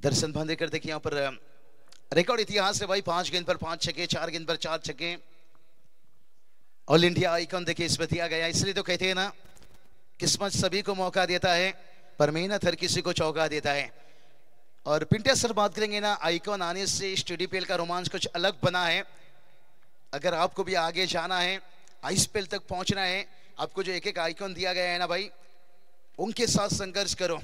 दर्शन भांडेकर देखिए यहाँ पर रिकॉर्ड इतिहास है भाई, 5 गेंद पर 5 छक्के, 4 गेंद पर 4 छक्के। ऑल इंडिया आइकॉन देखिए इसमें दिया गया, इसलिए तो कहते हैं ना, किस्मत सभी को मौका देता है पर मेहनत हर किसी को चौंका देता है। और पिंटिया सर बात करेंगे ना, आइकॉन आने से TDPL का रोमांच कुछ अलग बना है। अगर आपको भी आगे जाना है, ISPL तक पहुंचना है, आपको जो एक एक आइकॉन दिया गया है ना भाई, उनके साथ संघर्ष करो,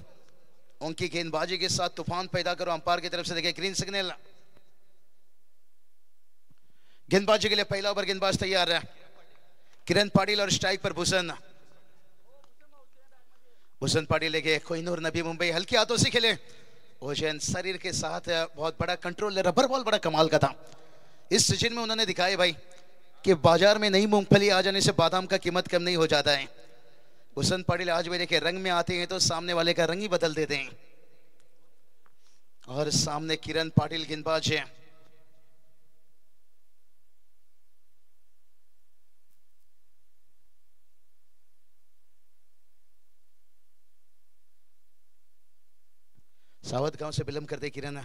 उनकी गेंदबाजी के साथ तूफान पैदा करो। अंपायर की तरफ से देखिए ग्रीन सिग्नल। गेंदबाजी के लिए पहला ओवर, गेंदबाज तैयार है किरण पाटिल और स्ट्राइक पर भूषण पाटिल लेके कोहिनूर नबी मुंबई, हल्के हाथों से खेले। ओजन शरीर के साथ बहुत बड़ा कंट्रोल, रबर बॉल बड़ा कमाल का था। इस सीजन में उन्होंने दिखाया भाई कि बाजार में नई मूंगफली आ जाने से बादाम का कीमत कम नहीं हो जाता है। भूषण पाटिल आज भी देखिए रंग में आते हैं तो सामने वाले का रंग ही बदल देते हैं। और सामने किरण पाटिल गेंदबाज है। सावत गांव से विलंब करते किरण,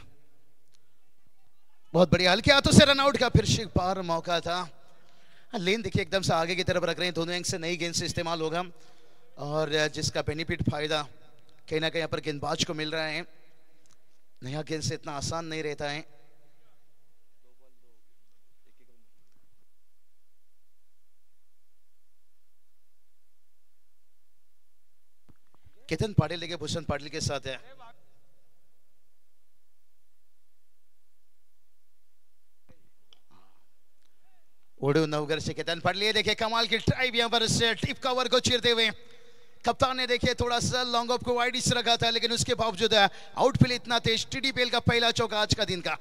बहुत बढ़िया, हल्के हाथों से रन आउट का फिर बार मौका था। लेन देखिए एकदम से आगे की तरफ रख रहे हैं, दोनों एंग से नई गेंद से इस्तेमाल होगा और जिसका बेनिफिट फायदा कहीं ना कहीं यहाँ पर गेंदबाज को मिल रहा है। नया गेंद से इतना आसान नहीं रहता है। केतन पाटिल लेके भूषण पाटिल के साथ है। ओडू नवगर से केतन पाटिल, देखिए कमाल की ड्राइव यहाँ पर टीप कवर को चीरते हुए। कप्तान ने देखिए थोड़ा सा लॉन्ग ऑफ को वाइड रखा था, लेकिन उसके बावजूद आउटफील्ड इतना तेज। TDPL का पहला चौका आज का दिन का।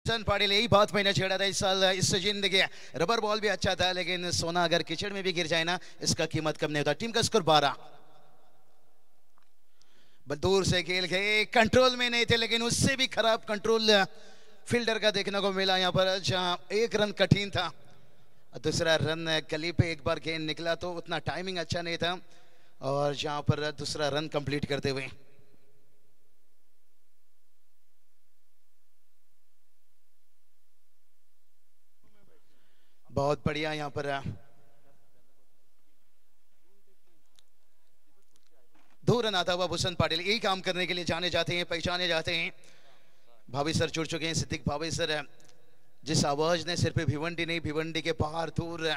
पाटिल, यही बात मैंने छेड़ा था इस साल। इस सीजन देखिए रबर बॉल भी अच्छा था, लेकिन सोना अगर कीचड़ में भी गिर जाए ना, इसका कीमत कम नहीं होता। टीम का स्कोर 12। दूर से खेल गए, कंट्रोल में नहीं थे, लेकिन उससे भी खराब कंट्रोल फील्डर का देखने को मिला यहाँ पर, जहां एक रन कठिन था, दूसरा रन गली पे एक बार गेंद निकला तो उतना टाइमिंग अच्छा नहीं था, और जहां पर दूसरा रन कंप्लीट करते हुए। बहुत बढ़िया यहाँ पर दो रन आता हुआ भूषण पाटिल। यही काम करने के लिए जाने जाते हैं, पहचाने जाते हैं। भाभी सर जुड़ चुके हैं, सिद्दीक भाभी सर, जिस आवाज ने सिर्फ भिवंडी नहीं, भिवंडी के बाहर दूर।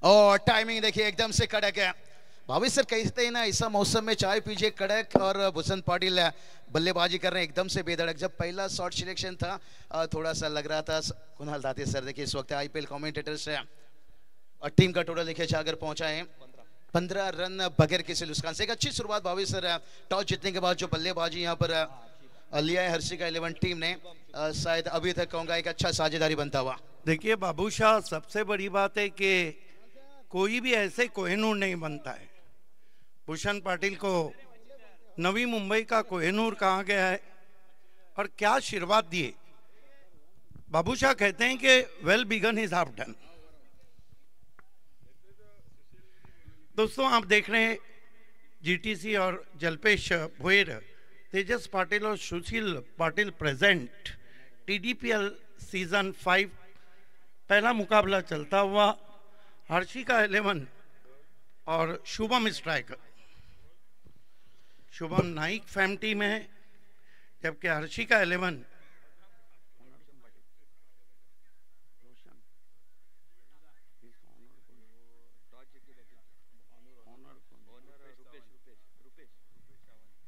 और टाइमिंग देखिए एकदम से कड़क है। भाभी सर कहते हैं ना, ऐसा मौसम में चाय पीजिए कड़क, और भूषण पाटिल बल्लेबाजी कर रहे हैं एकदम से बेधड़क। जब पहला शॉट सिलेक्शन था थोड़ा सा लग रहा था। कुणाल दाते सर देखिए इस वक्त IPL कमेंटेटर से, और टीम का टोटल देखिए जाकर पहुंचा है 15 रन बगैर किसी नुकसान से। एक अच्छी शुरुआत भाभी सर, टॉस जीतने के बाद जो बल्लेबाजी यहाँ पर लिया है हर्षिका 11 टीम ने, शायद अभी तक कहूँगा एक अच्छा साझेदारी बनता हुआ। देखिए बाबू शाह, सबसे बड़ी बात है कि कोई भी ऐसे कोहिनूर नहीं बनता है। भूषण पाटिल को नवी मुंबई का कोहिनूर कहा गया है, और क्या आशीर्वाद दिए। बाबू शाह कहते हैं कि well begun is half done. दोस्तों आप देख रहे हैं GTC और जल्पेश भोयर, तेजस पाटिल और सुशील पाटिल प्रेजेंट TDPL सीजन 5 पहला मुकाबला चलता हुआ। हर्षिका 11 और Shubham striker. Shubham Naik fam team है जबकि हर्षिका 11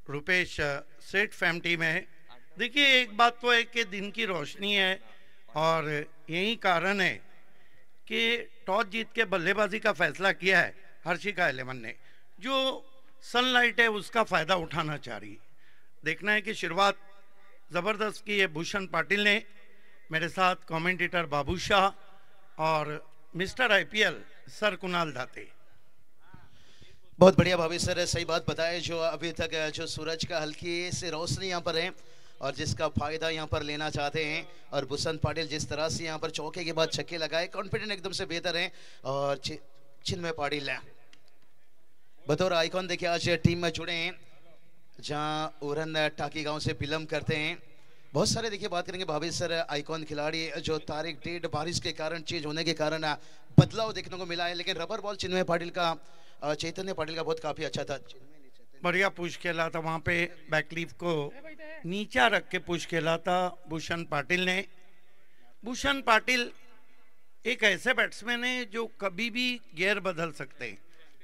रुपेश सेठ फैमिली में है। देखिए एक बात तो है कि दिन की रोशनी है और यही कारण है कि टॉस जीत के बल्लेबाजी का फैसला किया है हर्षिका 11 ने, जो सनलाइट है उसका फायदा उठाना चाह रही। देखना है कि शुरुआत जबरदस्त की है भूषण पाटिल ने, मेरे साथ कमेंटेटर बाबू शाह और मिस्टर आईपीएल सर कुणाल दाते। बहुत बढ़िया भाभी सर, सही बात बताए। जो अभी तक जो सूरज का हल्की से रोशनी यहाँ पर है और जिसका फायदा यहाँ पर लेना चाहते हैं, और भूषण पाटिल जिस तरह से यहाँ पर चौके के बाद छक्के लगाए, कॉन्फिडेंट एकदम से बेहतर है। और चिन्मय पाटिल बतौर आइकॉन देखिए आज टीम में जुड़े हैं, जहाँ उरन टाकी गांव से बिलोंग करते हैं। बहुत सारे देखिए बात करेंगे भाभी सर आइकॉन खिलाड़ी जो तारीख डेट बारिश के कारण चेंज होने के कारण बदलाव देखने को मिला है, लेकिन रबर बॉल चिन्मय पाटिल का, चैतन्य पाटिल का बहुत काफी अच्छा था। बढ़िया पुश खेला था वहां पे, बैकलीफ को नीचा रख के पुश खेला था भूषण पाटिल ने। भूषण पाटिल एक ऐसे बैट्समैन है जो कभी भी गियर बदल सकते हैं।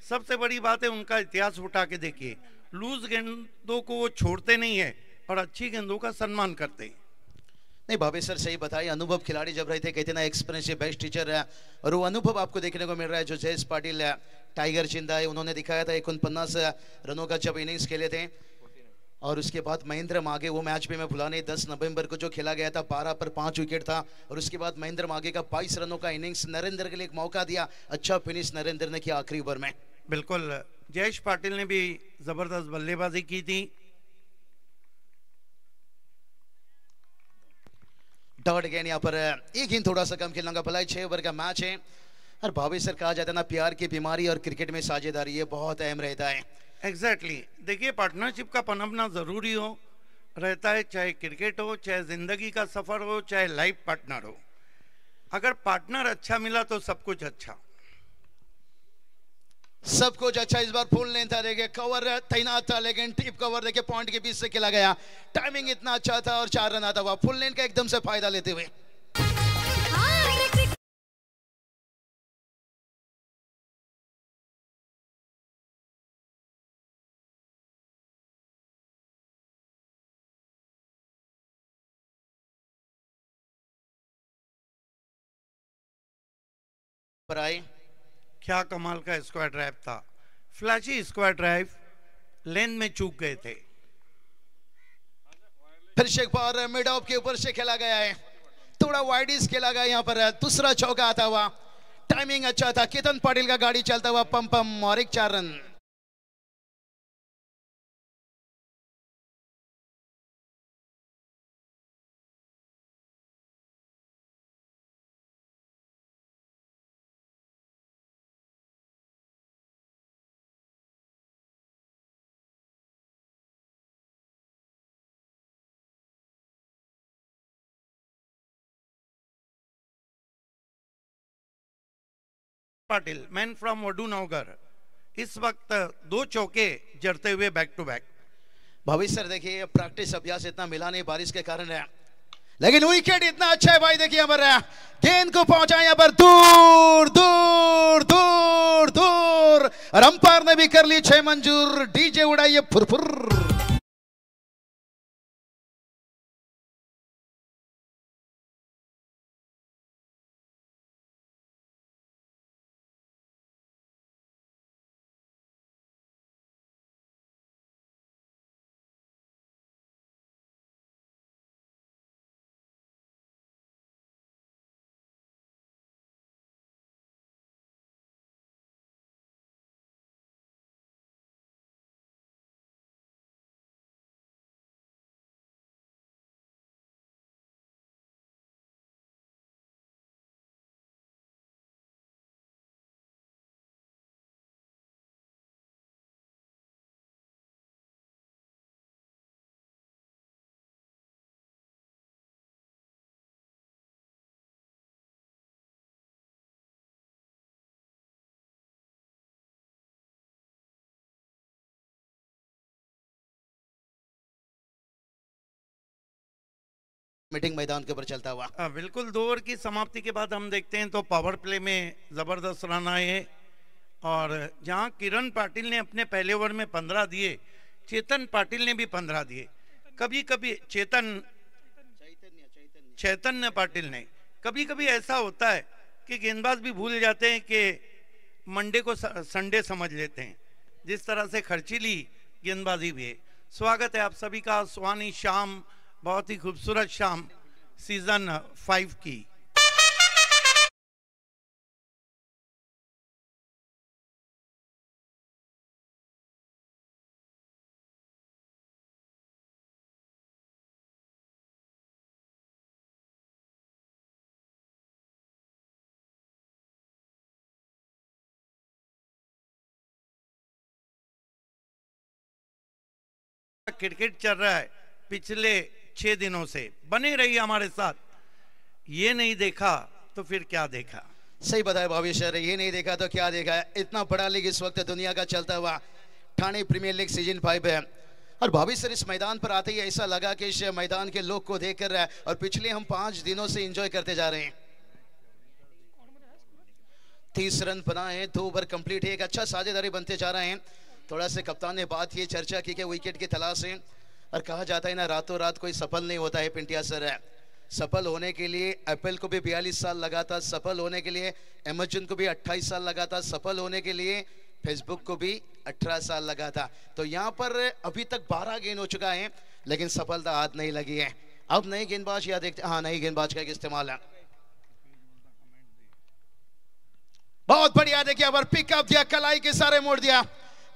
सबसे बड़ी बात है उनका इतिहास उठा के देखिए, लूज गेंदों को वो छोड़ते नहीं है और अच्छी गेंदों का सम्मान करते हैं। नहीं भाभी सर सही बताइए, अनुभव खिलाड़ी जब रहते कहते ना एक्सपीरियंस ये बेस्ट टीचर है, और वो अनुभव आपको देखने को मिल रहा है। जो जयेश पाटिल टाइगर जिंदा है, उन्होंने दिखाया था 49 रनों का जब इनिंग्स खेले थे। और उसके बाद महेंद्र मागे, वो मैच भी मैं भुला नहीं, 10 नवंबर को जो खेला गया था, 12 पर 5 विकेट था। और उसके बाद महेंद्र मागे का 22 रनों का इनिंग्स, नरेंद्र के लिए एक मौका दिया, अच्छा फिनिश नरेंद्र ने किया आखिरी ओवर में। बिल्कुल, जयेश पाटिल ने भी जबरदस्त बल्लेबाजी की थी। डॉट अगेन यहाँ पर एक गेंद थोड़ा सा कम खेलना का भलाई, 6 ओवर का मैच है। और भाभी सर कहा जाता है ना, प्यार की बीमारी और क्रिकेट में साझेदारी ये बहुत अहम रहता है। एग्जैक्टली देखिए पार्टनरशिप का पनपना जरूरी हो रहता है, चाहे क्रिकेट हो, चाहे जिंदगी का सफर हो, चाहे लाइफ पार्टनर हो। अगर पार्टनर अच्छा मिला तो सब कुछ अच्छा। सब कुछ अच्छा। इस बार फुल लेंथ था, देखिए कवर तैनात था, लेकिन टिप कवर देखिए पॉइंट के बीच से खेला गया, टाइमिंग इतना अच्छा था और 4 रन आता हुआ, फुल लेंथ का एकदम से फायदा लेते हुए। पर आए क्या कमाल का स्क्वायर ड्राइव था, फ्लैशी स्क्वायर ड्राइव, लेन में चूक गए थे। फिर से एक बार मिड ऑफ के ऊपर से खेला गया है, थोड़ा वाइडिस खेला गया यहाँ पर, दूसरा चौका आता हुआ, टाइमिंग अच्छा था, केतन पाटिल का गाड़ी चलता हुआ पम पम, और एक 4 रन। पाटिल मैन फ्रॉम वडू नौगर इस वक्त 2 चौके जड़ते हुए बैक टू बैक। भाभी सर देखिए प्रैक्टिस अभ्यास इतना मिला नहीं बारिश के कारण है, लेकिन विकेट इतना अच्छा है भाई। देखिए यहाँ पर गेंद को पहुंचा यहाँ पर दूर दूर दूर दूर, और अंपायर ने भी कर ली 6 मंजूर, डीजे उड़ाइए फुरफुर। मीटिंग मैदान के ऊपर चलता हुआ। बिल्कुल 2 ओवर की समाप्ति के बाद हम देखते हैं तो पावर प्ले में जबरदस्त रन आए और जहां किरण पाटिल ने अपने पहले ओवर में 15 दिए, चेतन पाटिल ने भी 15 दिए। कभी कभी चैतन्य पाटिल ने कभी कभी ऐसा होता है कि गेंदबाज भी भूल जाते हैं कि मंडे को संडे समझ लेते हैं, जिस तरह से खर्चीली गेंदबाजी भी है। स्वागत है आप सभी का सुहानी शाम, बहुत ही खूबसूरत शाम सीजन 5 की। क्रिकेट चल रहा है पिछले 6 दिनों से, बने रही हमारे साथ। ये नहीं देखा तो फिर क्या देखा। सही बताया भाभी सर, ये नहीं देखा तो क्या देखा है। इतना बड़ा लीग इस वक्त दुनिया का चलता हुआ ठाणे प्रीमियर लीग सीजन 5 है और भाभी सर इस मैदान पर आते ही ऐसा लगा कि इस मैदान के लोग को देखकर और पिछले हम 5 दिनों से एंजॉय करते जा रहे हैं। 30 रन बनाए, 2 ओवर कंप्लीट है, एक अच्छा साझेदारी बनते जा रहे हैं। थोड़ा से कप्तान ने बात ये चर्चा की कि विकेट की तलाश है और कहा जाता है ना रातों रात कोई सफल नहीं होता है पिंटिया सर। सफल होने के लिए एप्पल को भी 42 साल लगा था, सफल होने के लिए अमेजन को भी 28 साल लगा था, सफल होने के लिए फेसबुक को भी 18 साल लगा था। तो यहाँ पर अभी तक 12 गेंद हो चुका है लेकिन सफलता हाथ नहीं लगी है। अब नई गेंदबाज या देखते, हाँ नई गेंदबाज का इस्तेमाल है। बहुत बढ़िया, देखिए अब पिकअप दिया, कलाई के सारे मोड़ दिया।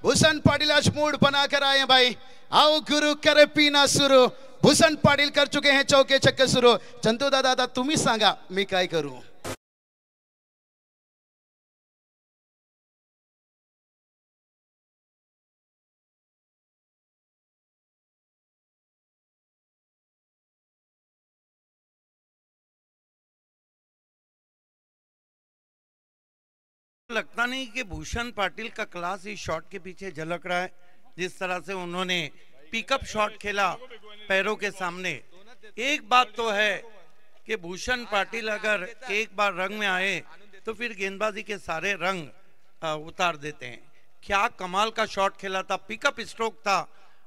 भूषण पाटिल आज मूड बनाकर आए हैं भाई। आओ गुरु करे पीना सुरू। भूषण पाटिल कर चुके हैं चौके छक्के सुरू। चंदू दादा तुम्ही सांगा मी काय करू। लगता नहीं कि भूषण पाटिल का क्लास इस शॉट के पीछे झलक रहा है। जिस तरह से उन्होंने पिकअप शॉट खेला पैरों के सामने। एक बात तो है कि भूषण पाटिल अगर एक बार रंग में आए तो फिर गेंदबाजी के सारे रंग उतार देते हैं। क्या कमाल का शॉट खेला था, पिकअप स्ट्रोक था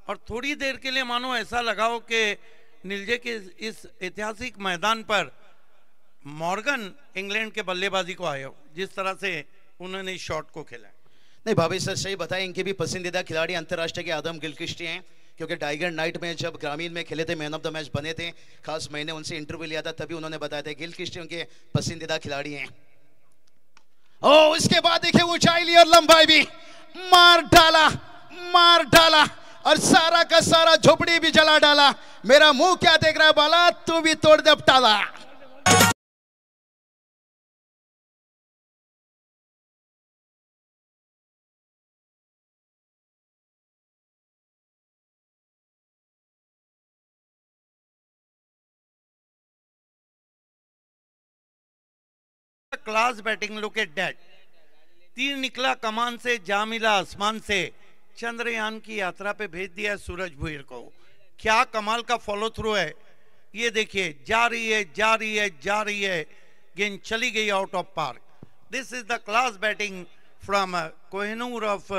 और थोड़ी देर के लिए मानो ऐसा लगा हो कि नीलजे के इस ऐतिहासिक मैदान पर मॉर्गन इंग्लैंड के बल्लेबाजी को आए हो, जिस तरह से उन्होंने इस शॉट को खेला। नहीं भाभी सर सही बताएं, इनके भी पसंदीदा खिलाड़ी अंतर्राष्ट्रीय के आदम गिलक्रिस्ट हैं, क्योंकि टाइगर नाइट में जब ग्रामीण में खेले थे मैन ऑफ द मैच बने थे। खास मैंने उनसे इंटरव्यू लिया था तभी उन्होंने बताया था गिलक्रिस्ट उनके पसंदीदा खिलाड़ी हैं। ओ इसके बाद देखिए ऊंचाई ली और लंबाई भी मार डाला और सारा का सारा झोपड़ी भी जला डाला। मेरा मुंह क्या देख रहा है बाला, तू भी तोड़ दे टाला। Class batting, look at that. तीर निकला कमान से, जा मिला आसमान से। चंद्रयान की यात्रा पे भेज दिया सूरज भुईर को। क्या कमाल का फॉलो थ्रू है। ये देखिए जा रही है, गेंद चली गई out of park. This is the class batting from Kohinoor of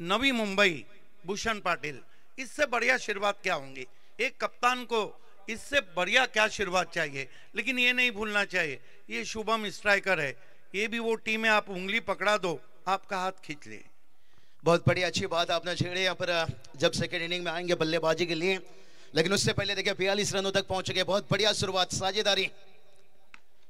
Navi Mumbai, Bhushan Patil. इससे बढ़िया शुरुआत क्या होंगी एक कप्तान को, इससे बढ़िया क्या शुरुआत चाहिए। लेकिन ये नहीं भूलना चाहिए ये शुभम स्ट्राइकर है, ये भी वो टीम है, आप उंगली पकड़ा दो आपका हाथ खींच ले। बहुत बड़ी अच्छी बात आपने छेड़ी। यहाँ पर जब सेकेंड इनिंग में आएंगे बल्लेबाजी के लिए, लेकिन उससे पहले देखिए 42 रनों तक पहुंच गए। बहुत बढ़िया शुरुआत, साझेदारी,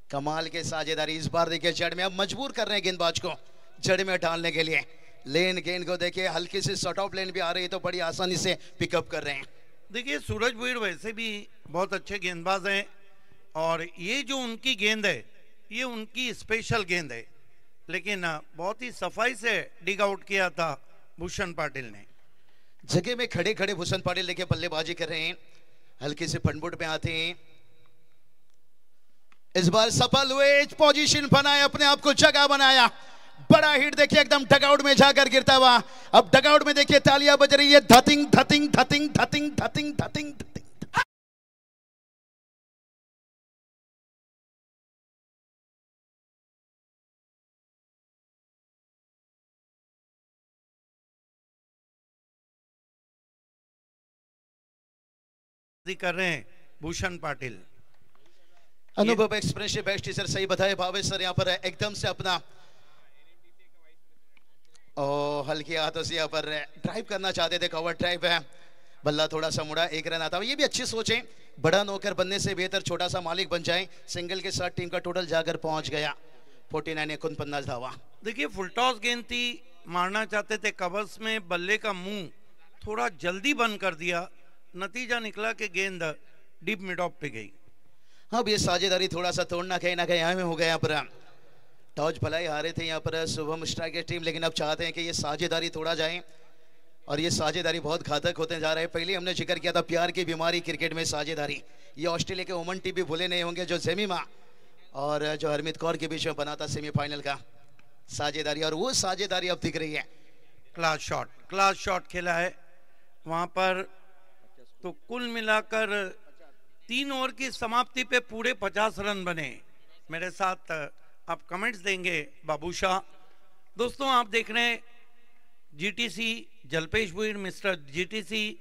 कमाल के साझेदारी। इस बार देखिए जड़ में, अब मजबूर कर रहे हैं गेंदबाज को जड़ में डालने के लिए। लेन गेंद को देखिए हल्की सी शॉर्ट ऑफ लेन भी आ रही है तो बड़ी आसानी से पिकअप कर रहे हैं। देखिए सूरज भुईर वैसे भी बहुत अच्छे गेंदबाज हैं और ये जो उनकी गेंद है ये उनकी स्पेशल गेंद है, लेकिन बहुत ही सफाई से डिग आउट किया था भूषण पाटिल ने। जगह में खड़े खड़े भूषण पाटिल देखिए बल्लेबाजी कर रहे हैं, हल्के से फनबुट पे आते हैं। इस बार सफल हुए, पोजीशन बनाया, अपने आप को जगह बनाया। बड़ा हिट देखिए एकदम डगआउट में जाकर गिरता हुआ। अब डगआउट में देखिए तालियां बज रही है, धतिंग धतिंग धतिंग धतिंग धतिंग धतिंग धतिंग। कर रहे हैं भूषण पाटिल। अनुभव एक्सप्रेस बेस्ट टीचर सही बताए भावेश सर, यहाँ पर एकदम से अपना हल्के हाथों से यहाँ पर ड्राइव करना चाहते थे, कवर ड्राइव है, बल्ला थोड़ा सा मुड़ा, एक रन आता है। ये भी अच्छी सोच है, बड़ा नौकर बनने से बेहतर छोटा सा मालिक बन जाए। सिंगल के साथ टीम का टोटल जाकर पहुंच गया 49 धावा। देखिए फुल टॉस गेंद थी, मारना चाहते थे कवर्स में, बल्ले का मुंह थोड़ा जल्दी बंद कर दिया, नतीजा निकला कि गेंद डीप मिड ऑफ पे गई। हाँ ये साझेदारी थोड़ा सा तोड़ना कहीं ना कहीं हमें हो गया। यहाँ पर टॉस भलाई हारे थे यहाँ पर शुभम स्ट्राइकर टीम, लेकिन अब चाहते हैं कि ये साझेदारी तोड़ा जाए और ये साझेदारी बहुत घातक होते जा रहे हैं। पहले हमने जिक्र किया था प्यार की बीमारी क्रिकेट में साझेदारी, ये ऑस्ट्रेलिया के ओमन टीम भी भूले नहीं होंगे, जो जेमिमा और जो हरमीत कौर के बीच में बना था सेमीफाइनल का साझेदारी, और वो साझेदारी अब दिख रही है। क्लास शॉट खेला है वहां पर। तो कुल मिलाकर 3 ओवर की समाप्ति पे पूरे 50 रन बने। मेरे साथ आप कमेंट्स देंगे बाबू शाह। दोस्तों आप देख रहे हैं जीटीसी जल्पेश भुईर, मिस्टर जीटीसी,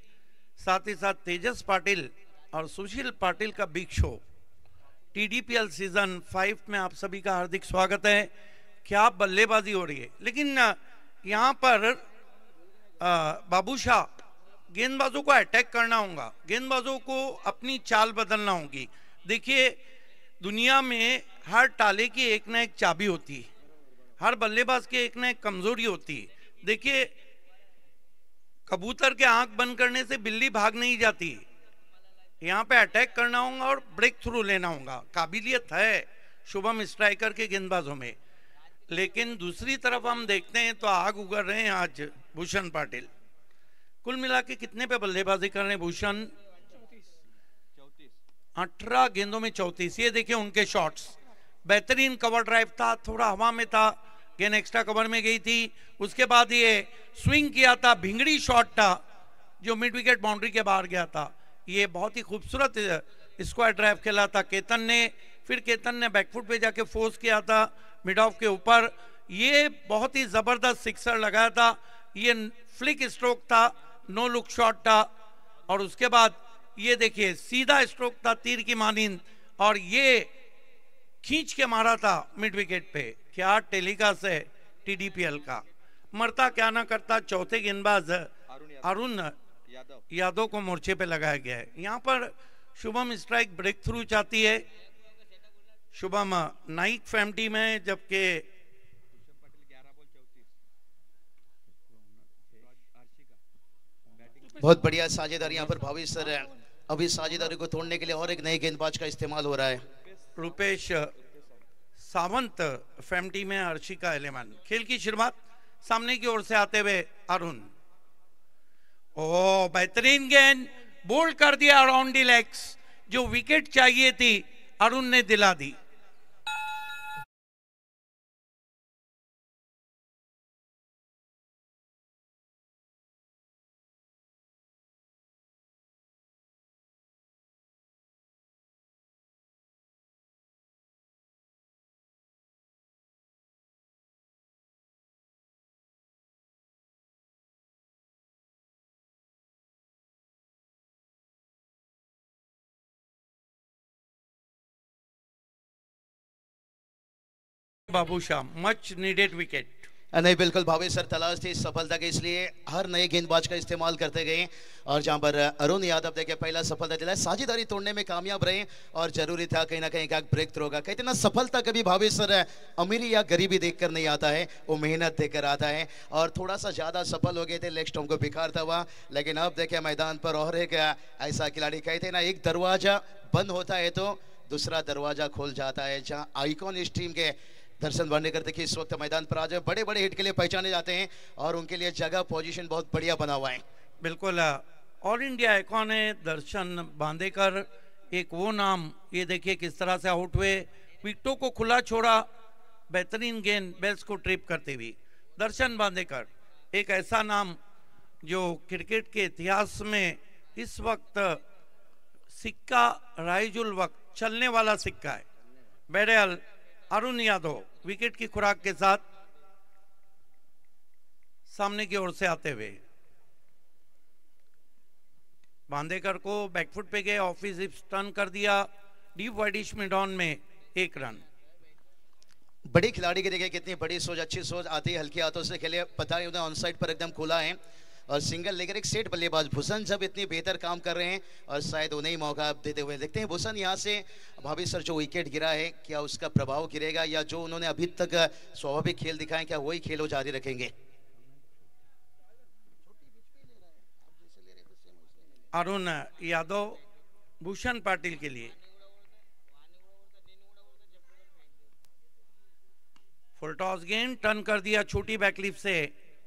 साथ ही साथ तेजस पाटिल और सुशील पाटिल का बिग शो। टीडीपीएल सीजन 5 में आप सभी का हार्दिक स्वागत है। क्या बल्लेबाजी हो रही है, लेकिन यहाँ पर बाबू शाह गेंदबाजों को अटैक करना होगा, गेंदबाजों को अपनी चाल बदलना होगी। देखिए दुनिया में हर टाले की एक ना एक चाबी होती है, हर बल्लेबाज की एक ना एक कमजोरी होती है। देखिए कबूतर के आंख बंद करने से बिल्ली भाग नहीं जाती, यहाँ पे अटैक करना होगा और ब्रेक थ्रू लेना होगा। काबिलियत है शुभम स्ट्राइकर के गेंदबाजों में, लेकिन दूसरी तरफ हम देखते हैं तो आग उगल रहे हैं आज भूषण पाटिल। कुल मिला के कितने पे बल्लेबाजी कर रहे हैं भूषण? 18 गेंदों में 34। ये देखिए उनके शॉट्स, बेहतरीन कवर ड्राइव था, थोड़ा हवा में था, गेंद एक्स्ट्रा कवर में गई थी। उसके बाद ये स्विंग किया था, भिंगड़ी शॉट था जो मिड विकेट बाउंड्री के बाहर गया था। ये बहुत ही खूबसूरत स्क्वायर ड्राइव खेला था केतन ने, फिर केतन ने बैकफुट पे जाके फोर्स किया था मिड ऑफ के ऊपर। ये बहुत ही जबरदस्त सिक्सर लगाया था, ये फ्लिक स्ट्रोक था, नो लुक शॉट था, और उसके बाद ये देखिए सीधा स्ट्रोक था तीर की मानिंद, और ये खींच के मारा था मिड विकेट पे। क्या टेलीकास्ट है टीडीपीएल का, मरता क्या ना करता। चौथे गेंदबाज अरुण यादव को मोर्चे पे लगाया गया है। यहाँ पर शुभम स्ट्राइक ब्रेक थ्रू चाहती है, शुभम नाइक फैम टीम है, जबकि बहुत बढ़िया साझेदारी यहाँ पर भावेश सर है। अभी साझेदारी को तोड़ने के लिए और एक नए गेंदबाज का इस्तेमाल हो रहा है। रुपेश सावंत फैम टीम है, अर्शिका एलेमन। खेल की शुरुआत सामने की ओर से आते हुए अरुण, ओ बेहतरीन गेंद, बोल्ड कर दिया अराउंड दी लेग्स। जो विकेट चाहिए थी अरुण ने दिला दी। बाबू शाह मच नीडेड विकेट। नहीं बिल्कुल भावेश सर, तलाश थी सफलता के, इसलिए हर नए गेंदबाज का इस्तेमाल करते गए, और जहां पर अरुण यादव देखे पहला सफलता दिलाया, साझेदारी तोड़ने में कामयाब रहे, और जरूरी था कहीं ना कहीं का ब्रेक थ्रो का। कहते ना सफलता कभी भावेश सर अमीरी या गरीबी देखकर नहीं आता है, वो मेहनत देकर आता है, और थोड़ा सा ज्यादा सफल हो गए थे, लेग स्टंप को बिखारता हुआ। लेकिन अब देखे मैदान पर और एक ऐसा खिलाड़ी, कहते ना एक दरवाजा बंद होता है तो दूसरा दरवाजा खोल जाता है। जहाँ आइकॉन इस टीम के दर्शन बांडेकर देखिए इस वक्त मैदान पर आज बड़े बड़े हिट के लिए पहचाने जाते हैं, और उनके लिए जगह पोजीशन बहुत बढ़िया बना हुआ है। बिल्कुल ऑल इंडिया आइकॉन है दर्शन बांदेकर, एक वो नाम। ये देखिए किस तरह से आउट हुए, विकेटों को खुला छोड़ा, बेहतरीन गेंद बेल्स को ट्रिप करते हुए। दर्शन बांदेकर एक ऐसा नाम जो क्रिकेट के इतिहास में इस वक्त सिक्का राइजुल वक्त चलने वाला सिक्का है। बहरहाल अरुण यादव विकेट की खुराक के साथ सामने की ओर से आते हुए, बांदेकर को बैकफुट पे गए, ऑफिस हिप्स टर्न कर दिया, डीप वाइडिश मिड ऑन में 1 रन। बड़ी खिलाड़ी की देखिए कितनी बड़ी सोच, अच्छी सोच आती है, हल्के हाथों से खेले, पता है उन्हें ऑन साइड पर एकदम खुला है और सिंगल लेकर एक सेट बल्लेबाज भूषण जब इतनी बेहतर काम कर रहे हैं और शायद उन्हें ही मौका देते हुए देखते हैं। भूषण यहाँ से भाभी सर जो विकेट गिरा है क्या उसका प्रभाव गिरेगा या जो उन्होंने अभी तक स्वाभाविक खेल दिखाए क्या वही खेल वो जारी रखेंगे? अरुण यादव भूषण पाटिल के लिए फुल टॉस गेंद टर्न कर दिया छोटी बैकलिप से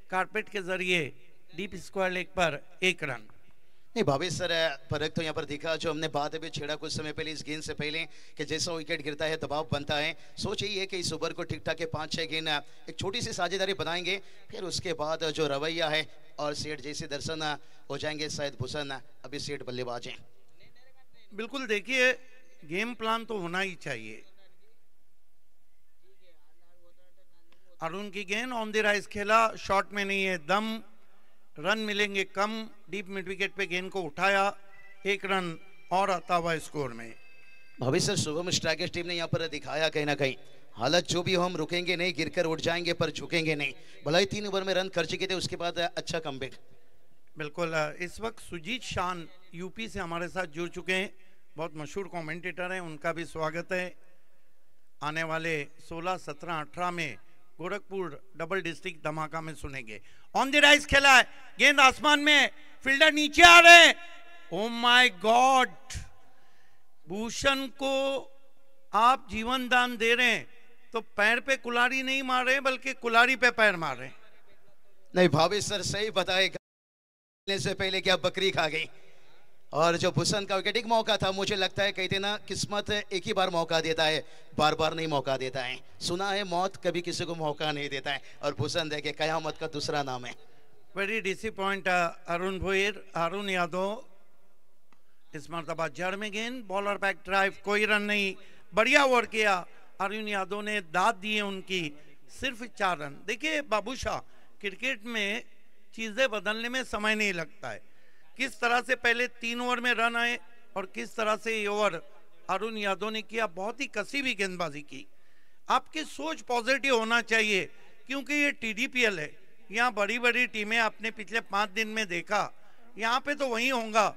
कारपेट के जरिए डीप स्क्वायर लेग पर 1 रन। नहीं भाभी सर फर्क तो यहाँ पर दिखा जो हमने बात अभी छेड़ा कुछ समय पहले इस गेंद से पहले कि जैसा विकेट गिरता है दबाव बनता है। सोच यही है कि इस ओवर को ठीक ठाक 5-6 गेंद एक छोटी सी साझेदारी बनाएंगे, फिर उसके बाद जो रवैया है और सेठ जैसे दर्शन हो जाएंगे। शायद भूषण अभी सेठ बल्लेबाज हैं। बिल्कुल देखिए गेम प्लान तो होना ही चाहिए। अरुण की गेंद ऑन द राइज खेला, शॉट में नहीं है दम, रन मिलेंगे कम, डीप मिड विकेट पे गेंद को उठाया, 1 रन और आता हुआ स्कोर में। भाभी सर शुभम स्ट्राइकर्स टीम ने यहाँ पर दिखाया कहीं ना कहीं हालत जो भी हो हम रुकेंगे नहीं, गिरकर उठ जाएंगे पर झुकेंगे नहीं। भला ही 3 ओवर में रन खर्च किए थे उसके बाद अच्छा कमबैक। बिल्कुल इस वक्त सुजीत शान यूपी से हमारे साथ जुड़ चुके हैं, बहुत मशहूर कमेंटेटर हैं, उनका भी स्वागत है। आने वाले 16, 17, 18 में गोरखपुर डबल डिस्ट्रिक्ट धमाका में सुनेंगे। ऑन द राइज खेला है, गेंद आसमान में, फील्डर नीचे आ रहे हैं। ओ माय गॉड, भूषण को आप जीवन दान दे रहे हैं तो पैर पे कुल्हाड़ी नहीं मार रहे बल्कि कुल्हाड़ी पे पैर मार रहे हैं। नहीं भाभी सर सही बताएगा से पहले क्या बकरी खा गई। और जो भूषण का विकेट एक मौका था, मुझे लगता है कहते ना किस्मत एक ही बार मौका देता है, बार बार नहीं मौका देता है। सुना है मौत कभी किसी को मौका नहीं देता है और भूषण देखे कयामत का दूसरा नाम है। वेरी डिसअपॉइंट अरुण भोईर, अरुण यादव इस मरतबा जड़ में गेंद, बॉलर बैक ड्राइव, कोई रन नहीं, बढ़िया ओवर किया अरुण यादव ने, दाद दिए उनकी, सिर्फ 4 रन। देखिए बाबूशाह, क्रिकेट में चीजें बदलने में समय नहीं लगता है। किस तरह से पहले 3 ओवर में रन आए और किस तरह से ये ओवर अरुण यादव ने किया, बहुत ही कसी हुई गेंदबाजी की। आपकी सोच पॉजिटिव होना चाहिए क्योंकि ये TDPL है, यहाँ बड़ी बड़ी टीमें आपने पिछले 5 दिन में देखा, यहाँ पे तो वही होगा।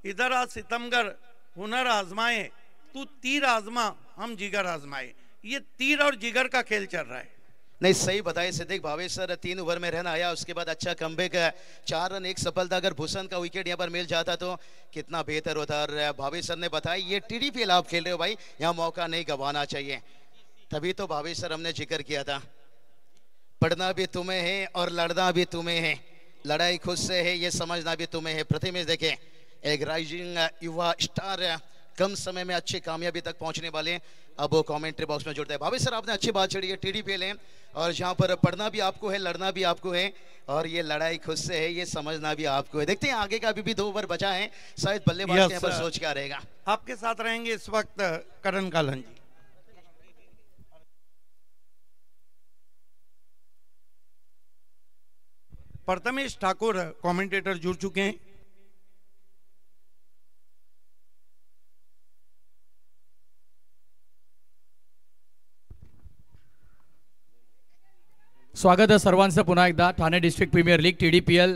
इधर आज सितमगर हुनर आजमाए, तू तीर आजमा हम जिगर आजमाए, ये तीर और जिगर का खेल चल रहा है। नहीं सही बताए सिद्दीक भावे सर, 3 ओवर में रन आया, उसके बाद अच्छा कमबैक, 4 रन 1 सफलता। अगर भूषण का विकेट यहाँ पर मिल जाता तो कितना बेहतर होता। और भावे सर ने बताया ये TDPL आप खेल रहे हो भाई, यहाँ मौका नहीं गंवाना चाहिए। तभी तो भावे सर हमने जिक्र किया था, पढ़ना भी तुम्हें है और लड़ना भी तुम्हें है, लड़ाई खुद से है ये समझना भी तुम्हें है। प्रतिमेश देखे एक राइजिंग युवा स्टार कम समय में अच्छी कामयाबी तक पहुंचने वाले, अब वो कमेंट्री बॉक्स में जुड़ता है। भाभी सर आपने अच्छी बात छेड़ी है, TDPL है और जहां पर पढ़ना भी आपको है, लड़ना भी आपको है और ये लड़ाई खुद से है ये समझना भी आपको है। देखते हैं आगे का अभी भी 2 ओवर बचा है, शायद बल्लेबाज के यहाँ पर सोच क्या रहेगा। आपके साथ रहेंगे इस वक्त करण कालन जी। प्रथमेश ठाकुर कमेंटेटर जुड़ चुके हैं। स्वागत आहे सर्वांचं पुन्हा एकदा Thane district premier league TDPL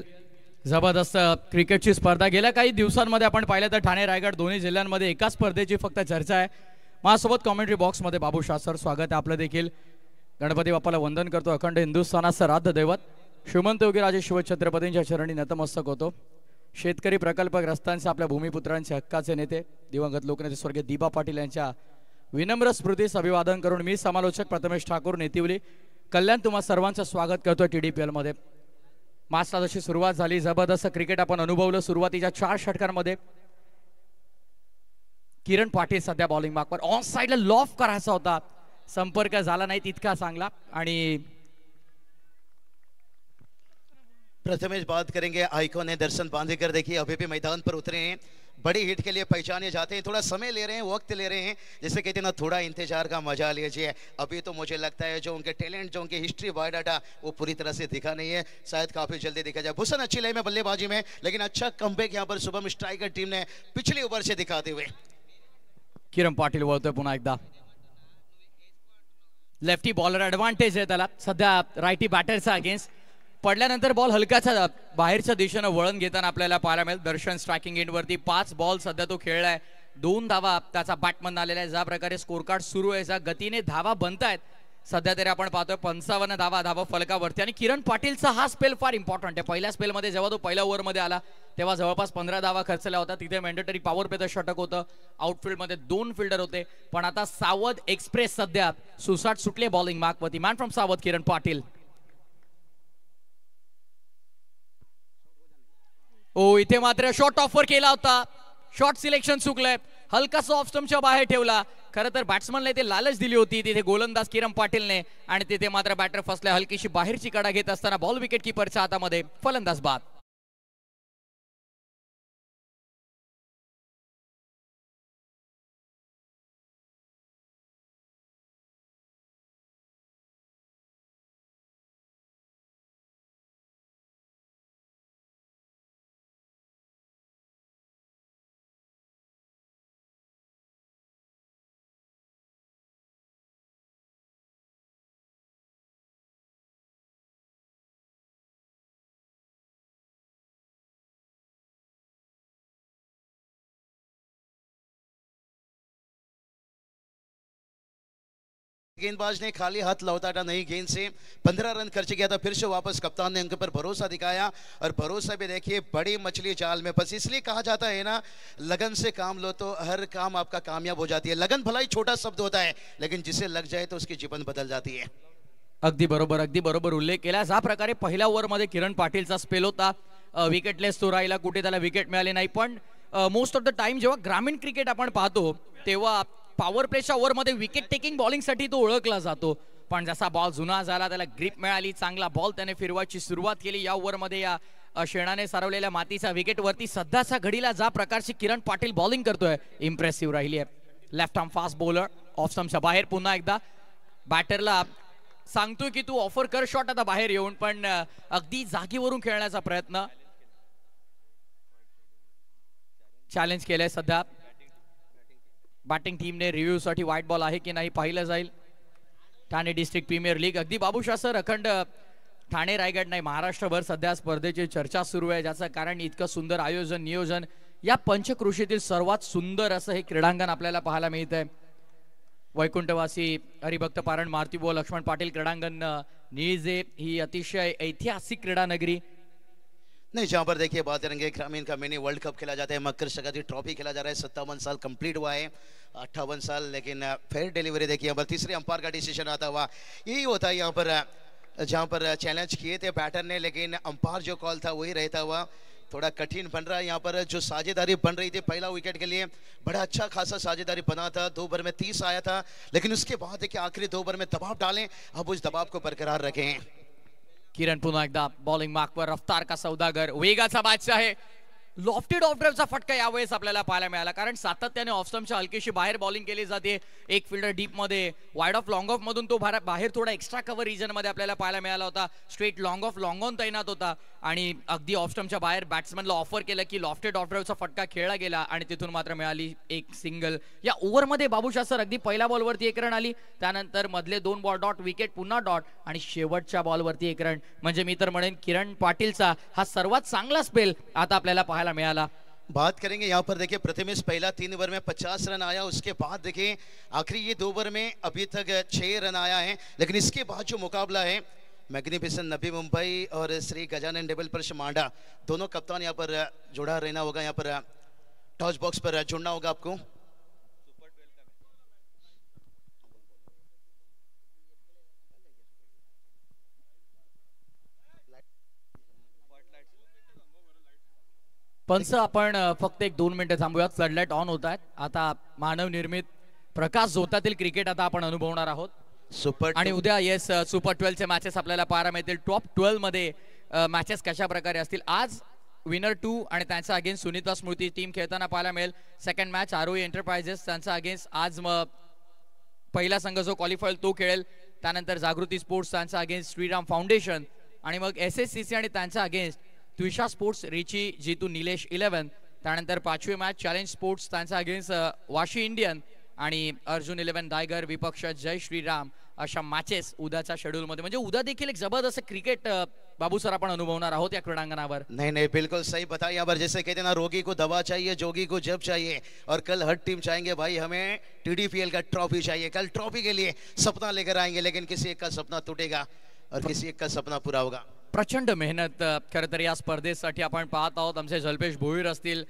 जबरदस्त क्रिकेटची स्पर्धा। गेल्या काही दिवसांमध्ये आपण पाहिलं तर ठाणे रायगड दोन्ही जिल्ह्यांमध्ये एका स्पर्धेची फक्त चर्चा आहे। माझ्यासोबत कॉमेंट्री बॉक्समध्ये बाबूशाह सर, स्वागत आहे आपलं देखील। गणपती बाप्पाला वंदन करतो, अखंड हिंदुस्थानाचं राध्य दैवत श्रीमंत योगीराजे शिवछत्रपतींच्या चरणी नतमस्तक होतो। शेतकरी प्रकल्पग्रस्तांचे आपल्या भूमिपुत्रांचे हक्काचे नेते दिवंगत लोकनेते स्वर्गीय दीपा पाटील यांच्या विनम्र स्मृतीस अभिवादन करून मी समालोचक प्रथमेश ठाकूर नेतिवली कल्याण तुम्हा सर्वांचं स्वागत करतोय TDPL मध्ये। मास्टर जशी सुरुवात झाली, जबरदस्त क्रिकेट आपण अनुभवलं। सुरुवातीच्या 4 षटकांमध्ये किरण पाटील सध्या बॉलिंग मार्कवर, ऑन साइडला लॉफ करायचा होता, संपर्क झाला नाही तितका चांगला। आणि प्रथमेश बात करेंगे आइकॉन है दर्शन बांधेकर, देखिए अभी भी मैदान पर उतरे हैं, बड़ी हिट के लिए पहचाने जाते हैं, थोड़ा समय ले रहे हैं, वक्त ले रहे हैं, जैसे कहते हैं ना, थोड़ा इंतजार का मजा लीजिए। अभी तो मुझे लगता है जो उनके टैलेंट, जो उनकी हिस्ट्री, बायोडाटा वो पूरी तरह से दिखा नहीं है, शायद काफी जल्दी दिखा जाए। भूषण अच्छी लय में बल्लेबाजी में, लेकिन अच्छा कमबैक यहाँ पर शुभम स्ट्राइकर टीम ने पिछले ओवर से दिखाते हुए। किरण पाटील वळतोय पुन्हा एकदा, लेफ्टी बॉलर ऍडव्हान्टेज आहे त्याला सध्या रायटी बॅटरचा अगेन्स्ट. पडल्यानंतर बॉल हलकाच्या बाहेरच्या दिशेनं वळण घेताना आपल्याला पाहायला मिळेल. दर्शन स्ट्रायकिंग एंड वरती 5 बॉल सध्या तो खेळलाय, 2 धावा त्याचा बॅटमन आलेला आहे. ज्या प्रकारे स्कोर कार्ड सुरू आहे, ज्या गतीने धावा बनतायत सध्या तरी आपण पाहतोय 55 धावा फलकावरती. आणि किरण पाटीलचा हा स्पेल फार इम्पॉर्टंट आहे. पहिल्या स्पेलमध्ये जेव्हा तो पहिल्या ओव्हरमध्ये आला तेव्हा जवळपास 15 धावा खर्चल्या होता. तिथे मॅन्डेटरी पॉवर प्लेचं षटक होतं, आउटफील्डमध्ये 2 फिल्डर होते. पण आता सावध एक्सप्रेस सध्या सुसाट सुटले बॉलिंग मार्कवरती. मॅन फ्रॉम सावध किरण पाटील. ओ इथे मात्र शॉट ऑफर केला होता, शॉट सिलेक्शन चुकलंय, हलकासा ऑफ स्टंपच्या बाहेर ठेवला. खरं तर बॅट्समनला इथे लालच दिली होती तिथे गोलंदाज किरण पाटीलने, आणि तिथे मात्र बॅटर फसलाय. हलकीशी बाहेरची कडा घेत असताना बॉल विकेट कीपरच्या हातामध्ये, फलंदाज बाद. गेंदबाज ने खाली हाथ लौटाया नहीं, गेंद से 15 रन खर्च किया था. फिर से वापस कप्तान ने उनके पर भरोसा दिखाया, और भरोसा भी देखिए बड़ी मछली जाल में. बस इसलिए कहा जाता है ना, लगन से काम लो तो हर काम आपका कामयाब हो जाती है. लगन भला ही छोटा शब्द होता है, लेकिन जिसे लग जाए तो उसकी जीवन बदल जाती है. अगदी बरोबर उल्लेख केला. ज्या प्रकारे पहिल्या ओव्हरमध्ये किरण पाटीलचा स्पेल होता, विकेटलेस तो राहिला, कुठे त्याला विकेट मिळाली नाही. पण मोस्ट ऑफ द टाइम जेव्हा ग्रामीण क्रिकेट आपण पाहतो तेव्हा पॉवर प्लेच्या ओव्हरमध्ये विकेट टेकिंग बॉलिंगसाठी तो ओळखला जातो. पण जसा बॉल जुना झाला, त्याला ग्रिप मिळाली, चांगला बॉल त्याने फिरवायची सुरुवात केली. या ओव्हरमध्ये या शेणाने सारवलेल्या मातीचा विकेटवरती सध्याच्या घडीला ज्या प्रकारची किरण पाटील बॉलिंग करतोय, इम्प्रेसिव्ह राहिली आहे. Left arm fast bowler, off स्टंपच्या बाहेर. पुन्हा एकदा बॅटरला सांगतोय की तू ऑफर कर शॉट आता बाहेर येऊन, पण अगदी जागेवरून खेळण्याचा प्रयत्न, चॅलेंज केलंय सध्या. बॅटिंग टीमने रिव्ह्यू साठी व्हाईट बॉल आहे की नाही पाहिलं जाईल. ठाणे डिस्ट्रिक्ट प्रीमियर लीग, अगदी बाबूशाह सर, अखंड ठाणे रायगड नाही महाराष्ट्रभर सध्या स्पर्धेची चर्चा सुरू आहे, ज्याचं कारण इतकं सुंदर आयोजन नियोजन. या पंचकृषीतील सर्वात सुंदर असं हे क्रीडांगण आपल्याला पाहायला मिळत आहे. वैकुंठवासी हरिभक्त पारण मारुती लक्ष्मण पाटील क्रीडांगण निळजे ही अतिशय ऐतिहासिक क्रीडा नगरी. नहीं, जहाँ पर देखिए बात करेंगे ग्रामीण का मिनी वर्ल्ड कप खेला जाता है, मकर संक्रांति ट्रॉफी खेला जा रहा है. 57 साल कंप्लीट हुआ है, 58 साल, लेकिन फेयर डिलीवरी देखिए यहाँ पर तीसरे अंपायर का डिसीजन आता हुआ. यही होता है यहाँ पर, जहाँ पर चैलेंज किए थे बैटर ने, लेकिन अंपायर जो कॉल था वही रहता हुआ. थोड़ा कठिन बन रहा है यहाँ पर. जो साझेदारी बन रही थी पहला विकेट के लिए, बड़ा अच्छा खासा साझेदारी बना था. 2 ओवर में 30 आया था, लेकिन उसके बाद देखिए आखिरी 2 ओवर में दबाव डालें, अब उस दबाव को बरकरार रखें. किरण पुन्हा एकदा बॉलिंग मार्कवर. रफ्तार का सौदागर, वेगाचा बादशाह आहे. लॉफ्टेड ऑफ ड्राईव्हचा फटका यावेळेस आपल्याला पाहायला मिळाला, कारण सातत्याने ऑफ स्टंपच्या हलकीशी बाहेर बॉलिंग केली जाते. एक फिल्डर डीप मध्ये, वाइड ऑफ लॉंग ऑफ मधून तो बाहेर थोडा एक्स्ट्रा कव्हर रिजन मध्ये आपल्याला पाहायला मिळाला होता. Straight long of long on तैनात होता, आणि अगदी ऑफ स्टंपच्या बाहेर बॅट्समनला ऑफर केलं की लॉफ्टेड ऑफ ड्राईव्हचा फटका खेळला गेला, आणि तिथून मात्र मिळाली एक सिंगल. या ओव्हरमध्ये बाबूशाह सर अगदी पहिल्या बॉलवरती 1 रन आली, त्यानंतर मधले 2 बॉल डॉट, विकेट पुन्हा डॉट, आणि शेवटच्या बॉलवरती 1 रन. म्हणजे मी तर म्हणेन किरण पाटीलचा हा सर्वात चांगला स्पेल आता आपल्याला पाहायला मिळाला. बात करेंगे यहाँ पर देखिए प्रथमेश पहला 3 ओवर में 50 रन आया, उसके बाद देखिए आखिरी ये 2 ओवर में अभी तक 6 रन आया है. लेकिन इसके बाद जो मुकाबला है, मैग्निफिसेंट नवी मुंबई और श्री गजानन डेवलपर्स मांडा, दोनों कप्तान यहाँ पर जुड़ा रहना होगा. यहाँ पर टॉस बॉक्स पर जुड़ना होगा आपको. पंच, आपण फक्त 1-2 मिनिटं थांबूयात. फ्लडलाईट ऑन होत आहेत आता. मानव निर्मित प्रकाश झोतातील क्रिकेट आता आपण अनुभवणार आहोत. आणि उद्या सुपर 12 चे मॅचेस आपल्याला पाहायला मिळतील. टॉप 12 मध्ये मॅचेस कशा प्रकारे असतील. आज विनर 2 आणि त्यांचा अगेन्स्ट सुनीता स्मृती टीम खेळताना पाहायला मिळेल. सेकंड मॅच आरोही एंटरप्राइजेस त्यांचा अगेन्स्ट आज पहिला संघ जो क्वालिफाय तो खेळेल. त्यानंतर जागृती स्पोर्ट्स त्यांचा अगेन्स्ट श्रीराम फाउंडेशन आणि मग SSCC आणि त्यांचा against त्विषा sports Richie Jitu Nilesh 11. त्यानंतर पाचवी मॅच चॅलेंज स्पोर्ट्स त्यांचा अगेन्स्ट वाशी इंडियन आणि अर्जुन 11 दायगर विपक्ष जय श्रीराम अशा मॅचेस उद्याच्या शेड्यूल मध्ये. म्हणजे उद्या देखील एक जबरदस्त क्रिकेट बाबू सर आपण अनुभवणार आहोत या क्रीडांगणावर. नहीं बिल्कुल सही बताया यहाँ पर. जैसे कहते हैं ना, रोगी को दवा चाहिए, जोगी को जब चाहिए, और कल हर टीम चाहेंगे भाई हमें TDPL का ट्रॉफी चाहिए. कल ट्रॉफी के लिए सपना लेकर आएंगे, लेकिन किसी एक का सपना टूटेगा और किसी एक का सपना पूरा होगा. प्रचंड मेहनत खरं तर या स्पर्धेसाठी आपण पाहत आहोत. आमचे जल्पेश भोईर असतील,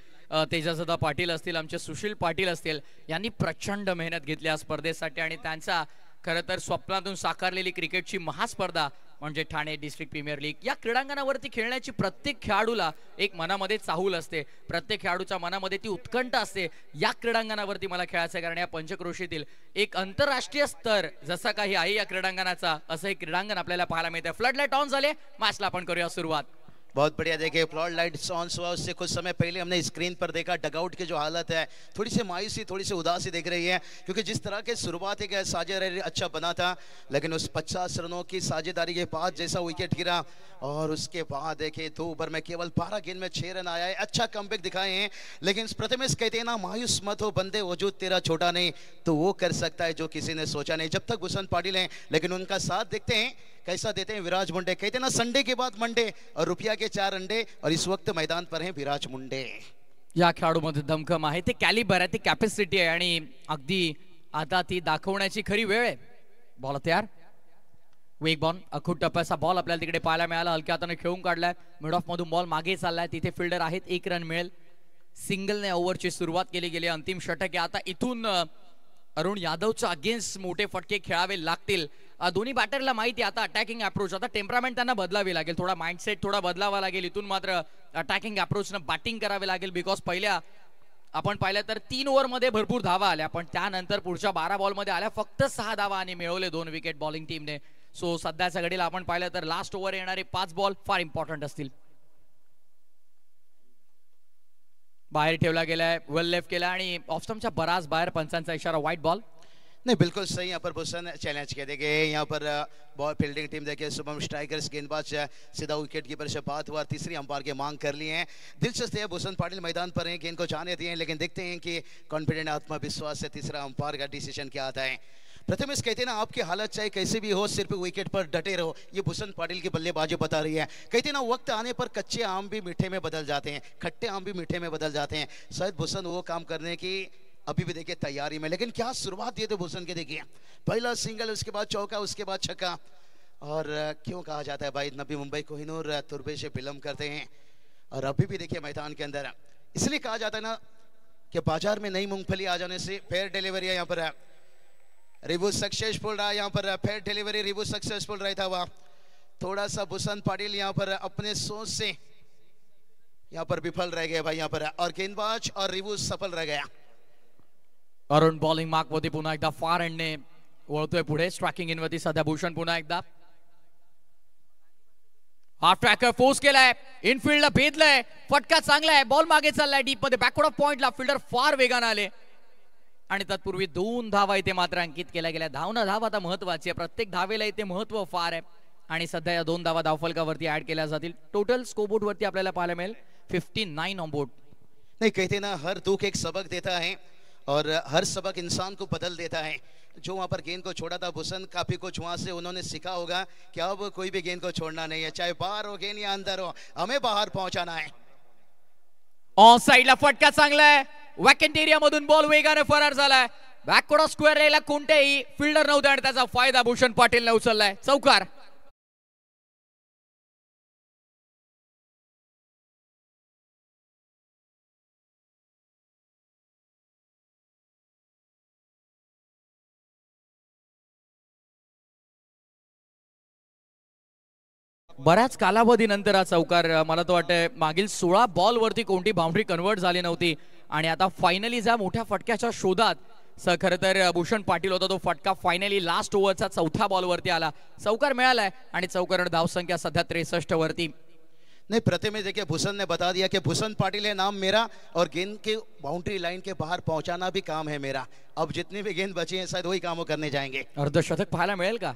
तेजसदा पाटील असतील, आमचे सुशील पाटील असतील, यांनी प्रचंड मेहनत घेतली या स्पर्धेसाठी आणि त्यांचा खरं तर स्वप्नातून साकारलेली क्रिकेटची महास्पर्धा म्हणजे ठाणे डिस्ट्रिक्ट प्रीमियर लीग. या क्रीडांगणावरती खेळण्याची प्रत्येक खेळाडूला एक मनामध्ये चाहूल असते, प्रत्येक खेळाडूच्या मनामध्ये ती उत्कंठ असते. या क्रीडांगणावरती मला खेळायचं, कारण या पंचक्रोशीतील एक आंतरराष्ट्रीय स्तर जसा काही आहे या क्रीडांगणाचा, असं एक क्रीडांगण आपल्याला पाहायला मिळते. फ्लड लाईट ऑन झाले, मॅचला आपण करूया सुरुवात. बहुत बढ़िया. देखिए फ्लड लाइट्स ऑन हुआ, उससे कुछ समय पहले हमने स्क्रीन पर देखा डगआउट की जो हालत है थोड़ी सी मायूसी, थोड़ी सी उदासी दिख रही है, क्योंकि जिस तरह के शुरुआत एक साझेदारी अच्छा बना था, लेकिन उस 50 रनों की साझेदारी के बाद जैसा विकेट गिरा और उसके बाद देखिए 2 ओवर में केवल 12 गेंद में 6 रन आया है. अच्छा कमबैक दिखाए हैं, लेकिन प्रथमेश कहते हैं ना, मायूस मत हो बंदे, वजूद तेरा छोटा नहीं तो वो कर सकता है जो किसी ने सोचा नहीं. जब तक भूषण पाटिल हैं, लेकिन उनका साथ देखते हैं कैसा देते हैं विराज मुंडे. कहते हैं ना, संडे के बाद मंडे और रुपया के 4 अंडे, और इस वक्त मैदान पर हैं विराज मुंडे. या खेळाडूमध्ये दमखम आहे, ते कॅलिबर आहे, ती कॅपॅसिटी आहे आणि अगदी आता ती दाखवण्याची खरी वेळ आहे. बॉल तयार, वेग बॉल, अखूट टप्प्याचा बॉल आपल्याला तिकडे पाहायला मिळाला. हलक्या हाताने खेळून काढलाय, मिड ऑफ मधून बॉल मागे चाललाय, तिथे फिल्डर आहेत, 1 रन मिळेल. सिंगलने ओव्हरची सुरुवात केली गेली, अंतिम षटक आहे. आता इथून अरुण यादवच्या अगेन्स्ट मोठे फटके खेळावे लागतील. दोन्ही बॅटरला माहिती आता अटॅकिंग अप्रोच, आता टेम्परामेंट त्यांना बदलावी लागेल, थोडा माइंडसेट थोडा बदलावा लागेल. इथून मात्र अटॅकिंग अप्रोचनं बॅटिंग करावे लागेल, बिकॉज पहिल्या आपण पाहिलं तर 3 ओव्हरमध्ये भरपूर धावा आल्या, पण त्यानंतर पुढच्या 12 बॉलमध्ये आल्या फक्त 6 धावा आणि मिळवले 2 विकेट बॉलिंग टीमने. सो सध्याच्या घडीला आपण पाहिलं तर लास्ट ओव्हर येणारे 5 बॉल फार इम्पॉर्टंट असतील. बाहेर ठेवला गेलाय, वेल लेफ्ट केला आणि ऑफस्टम्पच्या बराच बाहेर, पंचांचा इशारा व्हाईट बॉल. नहीं बिल्कुल सही. यहाँ पर भूषण चैलेंज किया. देखिए यहाँ पर बॉल फील्डिंग टीम देखिए शुभम स्ट्राइकर्स गेंदबाज सीधा विकेट कीपर से बात हुआ, तीसरी अंपायर की मांग कर ली है. दिलचस्प है, भूषण पाटिल मैदान पर हैं, गेंद को जाने दिए हैं, लेकिन देखते हैं कि कॉन्फिडेंट आत्मविश्वास से तीसरा अंपायर का डिसीजन क्या आता है. प्रथमेश कहते हैं ना, आपकी हालत चाहे कैसे भी हो, सिर्फ विकेट पर डटे रहो. ये भूषण पाटिल की बल्लेबाजी बता रही है. कहते हैं ना, वक्त आने पर कच्चे आम भी मीठे में बदल जाते हैं, खट्टे आम भी मीठे में बदल जाते हैं. शायद भूषण वो काम करने की अभी भी देखिए तैयारी में, लेकिन क्या शुरुआत दिए थे भूषण के. देखिए पहला सिंगल, उसके बाद चौका, उसके बाद छक्का. और क्यों कहा जाता है भाई, नबी मुंबई कोहिनूर तुरबे से बिलम करते हैं, और अभी भी देखिए मैदान के अंदर इसलिए कहा जाता है ना कि बाजार में नई मूंगफली आ जाने से फेयर डिलीवरी है. यहाँ पर रिव्यू सक्सेसफुल रहा, यहाँ पर फेयर डिलीवरी रिव्यू सक्सेसफुल रहता हुआ. थोड़ा सा भूषण पाटिल यहाँ पर अपने सोच से यहाँ पर विफल रह गए भाई यहाँ पर, और गेंदबाज और रिव्यू सफल रह गया. अरुण बॉलिंग मार्क वरती पुन्हा एकदा फार एंडने वळतोय पुढे. स्ट्रायकिंग इन वरती सध्या भूषण पुन्हा एकदा हाफ ट्रॅकर फोर्स केलाय, इनफिल्डला भेदलाय, फटका चांगला आहे, बॉल मागे चाललाय डीप मध्ये, बॅकवर्ड ऑफ पॉइंटला फिल्डर फार वेगाने आले आणि तत्पूर्वी 2 धावा इथे मात्र अंकित केल्या गेल्या. धाव आता महत्वाची आहे, प्रत्येक धावेला इथे महत्व फार आहे आणि सध्या या 2 धावा धावफलकावरती ऍड केल्या जातील. टोटल स्कोरबोर्ड वरती आपल्याला पाहायला मिळेल 59 ऑन बोर्ड. नहीं कहते ना, हर दुख एक सबक देता है और हर सबक इंसान को बदल देता है. जो वहां पर गेंद को छोड़ा था भूषण, काफी कुछ वहां से उन्होंने सीखा होगा कि अब कोई भी गेंद को छोड़ना नहीं है, चाहे बाहर हो गेंद या अंदर हो, हमें बाहर पहुंचाना है. ऑन साइडला फटका चांगला आहे, वॅकंट एरिया मधून बॉल वेगाने फरार झालाय. बॅकवर्ड स्क्वेअर रेला कोणतेही फिल्डर नव्हते आणि त्याचा फायदा भूषण पाटीलने उचललाय. चौकार. बऱ्याच कालावधीनंतर हा चौकार, मला तर वाटतं मागील 16 बॉल वरती कोणती बाउंड्री कन्वर्ट झाली नव्हती आणि आता फायनली ज्या मोठ्या फटक्याच्या शोधात खरं तर भूषण पाटील होता, तो फटका फायनली लास्ट ओव्हरचा 4थ्या बॉल वरती आला, चौकार मिळालाय आणि चौकार धावसंख्या सध्या 63 वरती. नहीं, प्रथम देखिए भूषण ने बता दिया कि भूषण पाटिल है नाम मेरा और गेंद के बाउंड्री लाइन के बाहर पहुंचाना भी काम है मेरा। अब जितनी भी गेंद बची हैं शायद वही कामों करने जाएंगे। अर्धशतक पाहायला मिळेल का?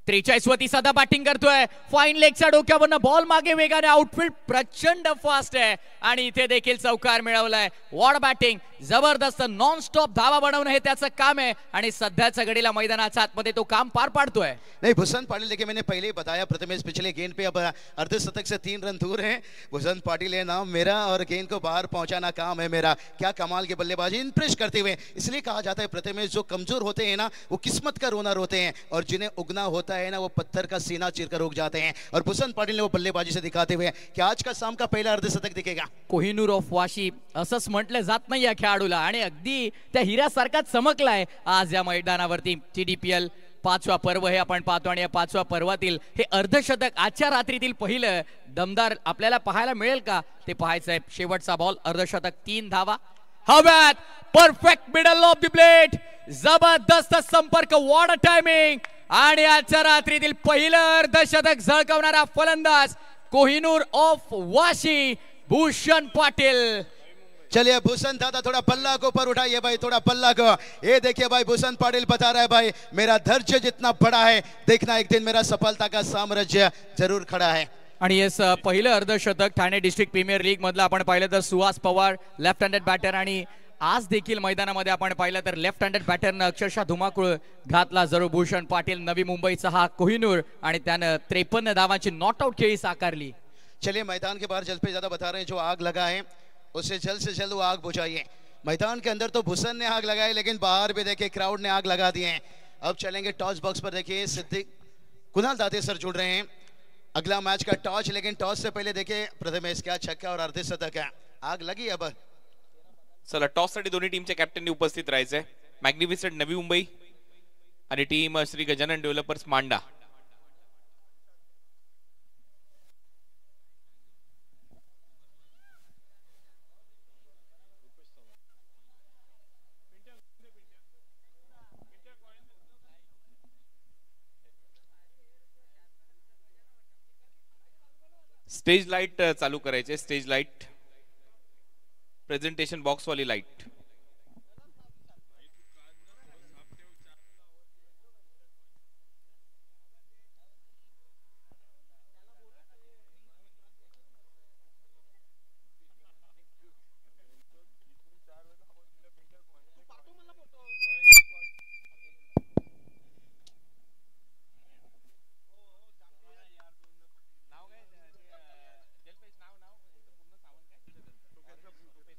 43 साधा बॅटिंग करतोय, फाईन लेगच्या डोक्यावरनं बॉल मागे वेगाने, आउटफील्ड प्रचंड फास्ट आहे आणि इथे देखील चौकार मिळवलाय। वॉड बॅटिंग, जबरदस्त नॉन स्टॉप धावा बनवणं हे त्याचं काम आहे आणि सध्याच्या घडीला मैदानाच्या आतमध्ये तो काम पार पाडतोय। नहीं, भूषण पाटिल देखिए मैंने पहले ही बताया प्रथमेश पिछले गेंद पे अब अर्धशतक से 3 रन दूर है। भूषण पाटिल है नाम मेरा और गेंद को बाहर पहुंचाना काम है मेरा। क्या कमाल की बल्लेबाजी, इंप्रेस करते हुए। इसलिए कहा जाता है प्रथमेश जो कमजोर होते हैं ना वो किस्मत का रोना रोते हैं और जिन्हें उगना होता है ना वो पत्थर का सीना चीरकर उग जाते हैं। और भूषण पाटिल ने वो बल्लेबाजी से दिखाते हुए कि आज का शाम का पहला अर्धशतक दिखेगा। कोहिनूर ऑफ वाशी असंच म्हटलं जात नाही या खेळाडूला आणि अगदी त्या हिऱ्यासारखा चमकलाय आज या मैदानावरती। TDPL 5वा पर्व हे आपण पाहतो आणि या 5व्या पर्वातील हे अर्धशतक आजच्या रात्रीतील पहिलं दमदार आपल्याला पाहायला मिळेल का ते पाहायचंय। शेवटचा बॉल, अर्धशतक, 3 धावा हव्यात, perfect middle of the plate, जबरदस्त संपर्क, वॉट अ टायमिंग आणि आजच्या रात्रीतील पहिलं अर्धशतक झळकावणारा फलंदाज कोहिनूर ऑफ वाशी भूषण पाटिल। चलिए भूषण दादा थोड़ा पल्ला को ऊपर उठाइए भाई, थोड़ा पल्ला को। ये देखिए भाई भूषण पाटिल बता रहा है भाई मेरा धैर्य जितना बड़ा है देखना एक दिन मेरा सफलता का साम्राज्य जरूर खड़ा है। आणि येस पहिलं अर्धशतक ठाणे डिस्ट्रिक्ट प्रीमियर लीग मधलं आपण पाहिलं तर Suhas Pawar left handed batter आणि आज देखील मैदानामध्ये आपण पाहिलं तर लेफ्ट हँडेड बॅटरनं अक्षरशः धुमाकूळ घातला जरूर भूषण पाटिल। नवी मुंबईचा हा कोहिनूर आणि त्यानं 53 धावांची नॉट आउट खेळी साकारली। चलिए मैदान के बाहर जल्द पे ज्यादा बता रहे हैं जो आग लगा है उसे जल्द से जल्द वो आग बुझाइए। मैदान के अंदर तो भूषण ने आग लगाई लेकिन बाहर भी देखिए क्राउड ने आग लगा दी है। अब चलेंगे टॉस बॉक्स पर, देखिए सिद्दीक कुणाल दाते सर जुड़ रहे हैं। अगला मैच का टॉस, लेकिन टॉस से पहले देखिए प्रथमेश क्या छक्का और अर्धशतक है। आग लगी अब। चला टॉस साठी दोन्ही टीमच्या कॅप्टननी उपस्थित राहायचंय। मॅग्निफिसंट नवी मुंबई आणि टीम श्री गजानन डेव्हलपर्स मांडा। स्टेज लाईट चालू करायचे, स्टेज लाईट, प्रेझेंटेशन बॉक्स वाली लाईट।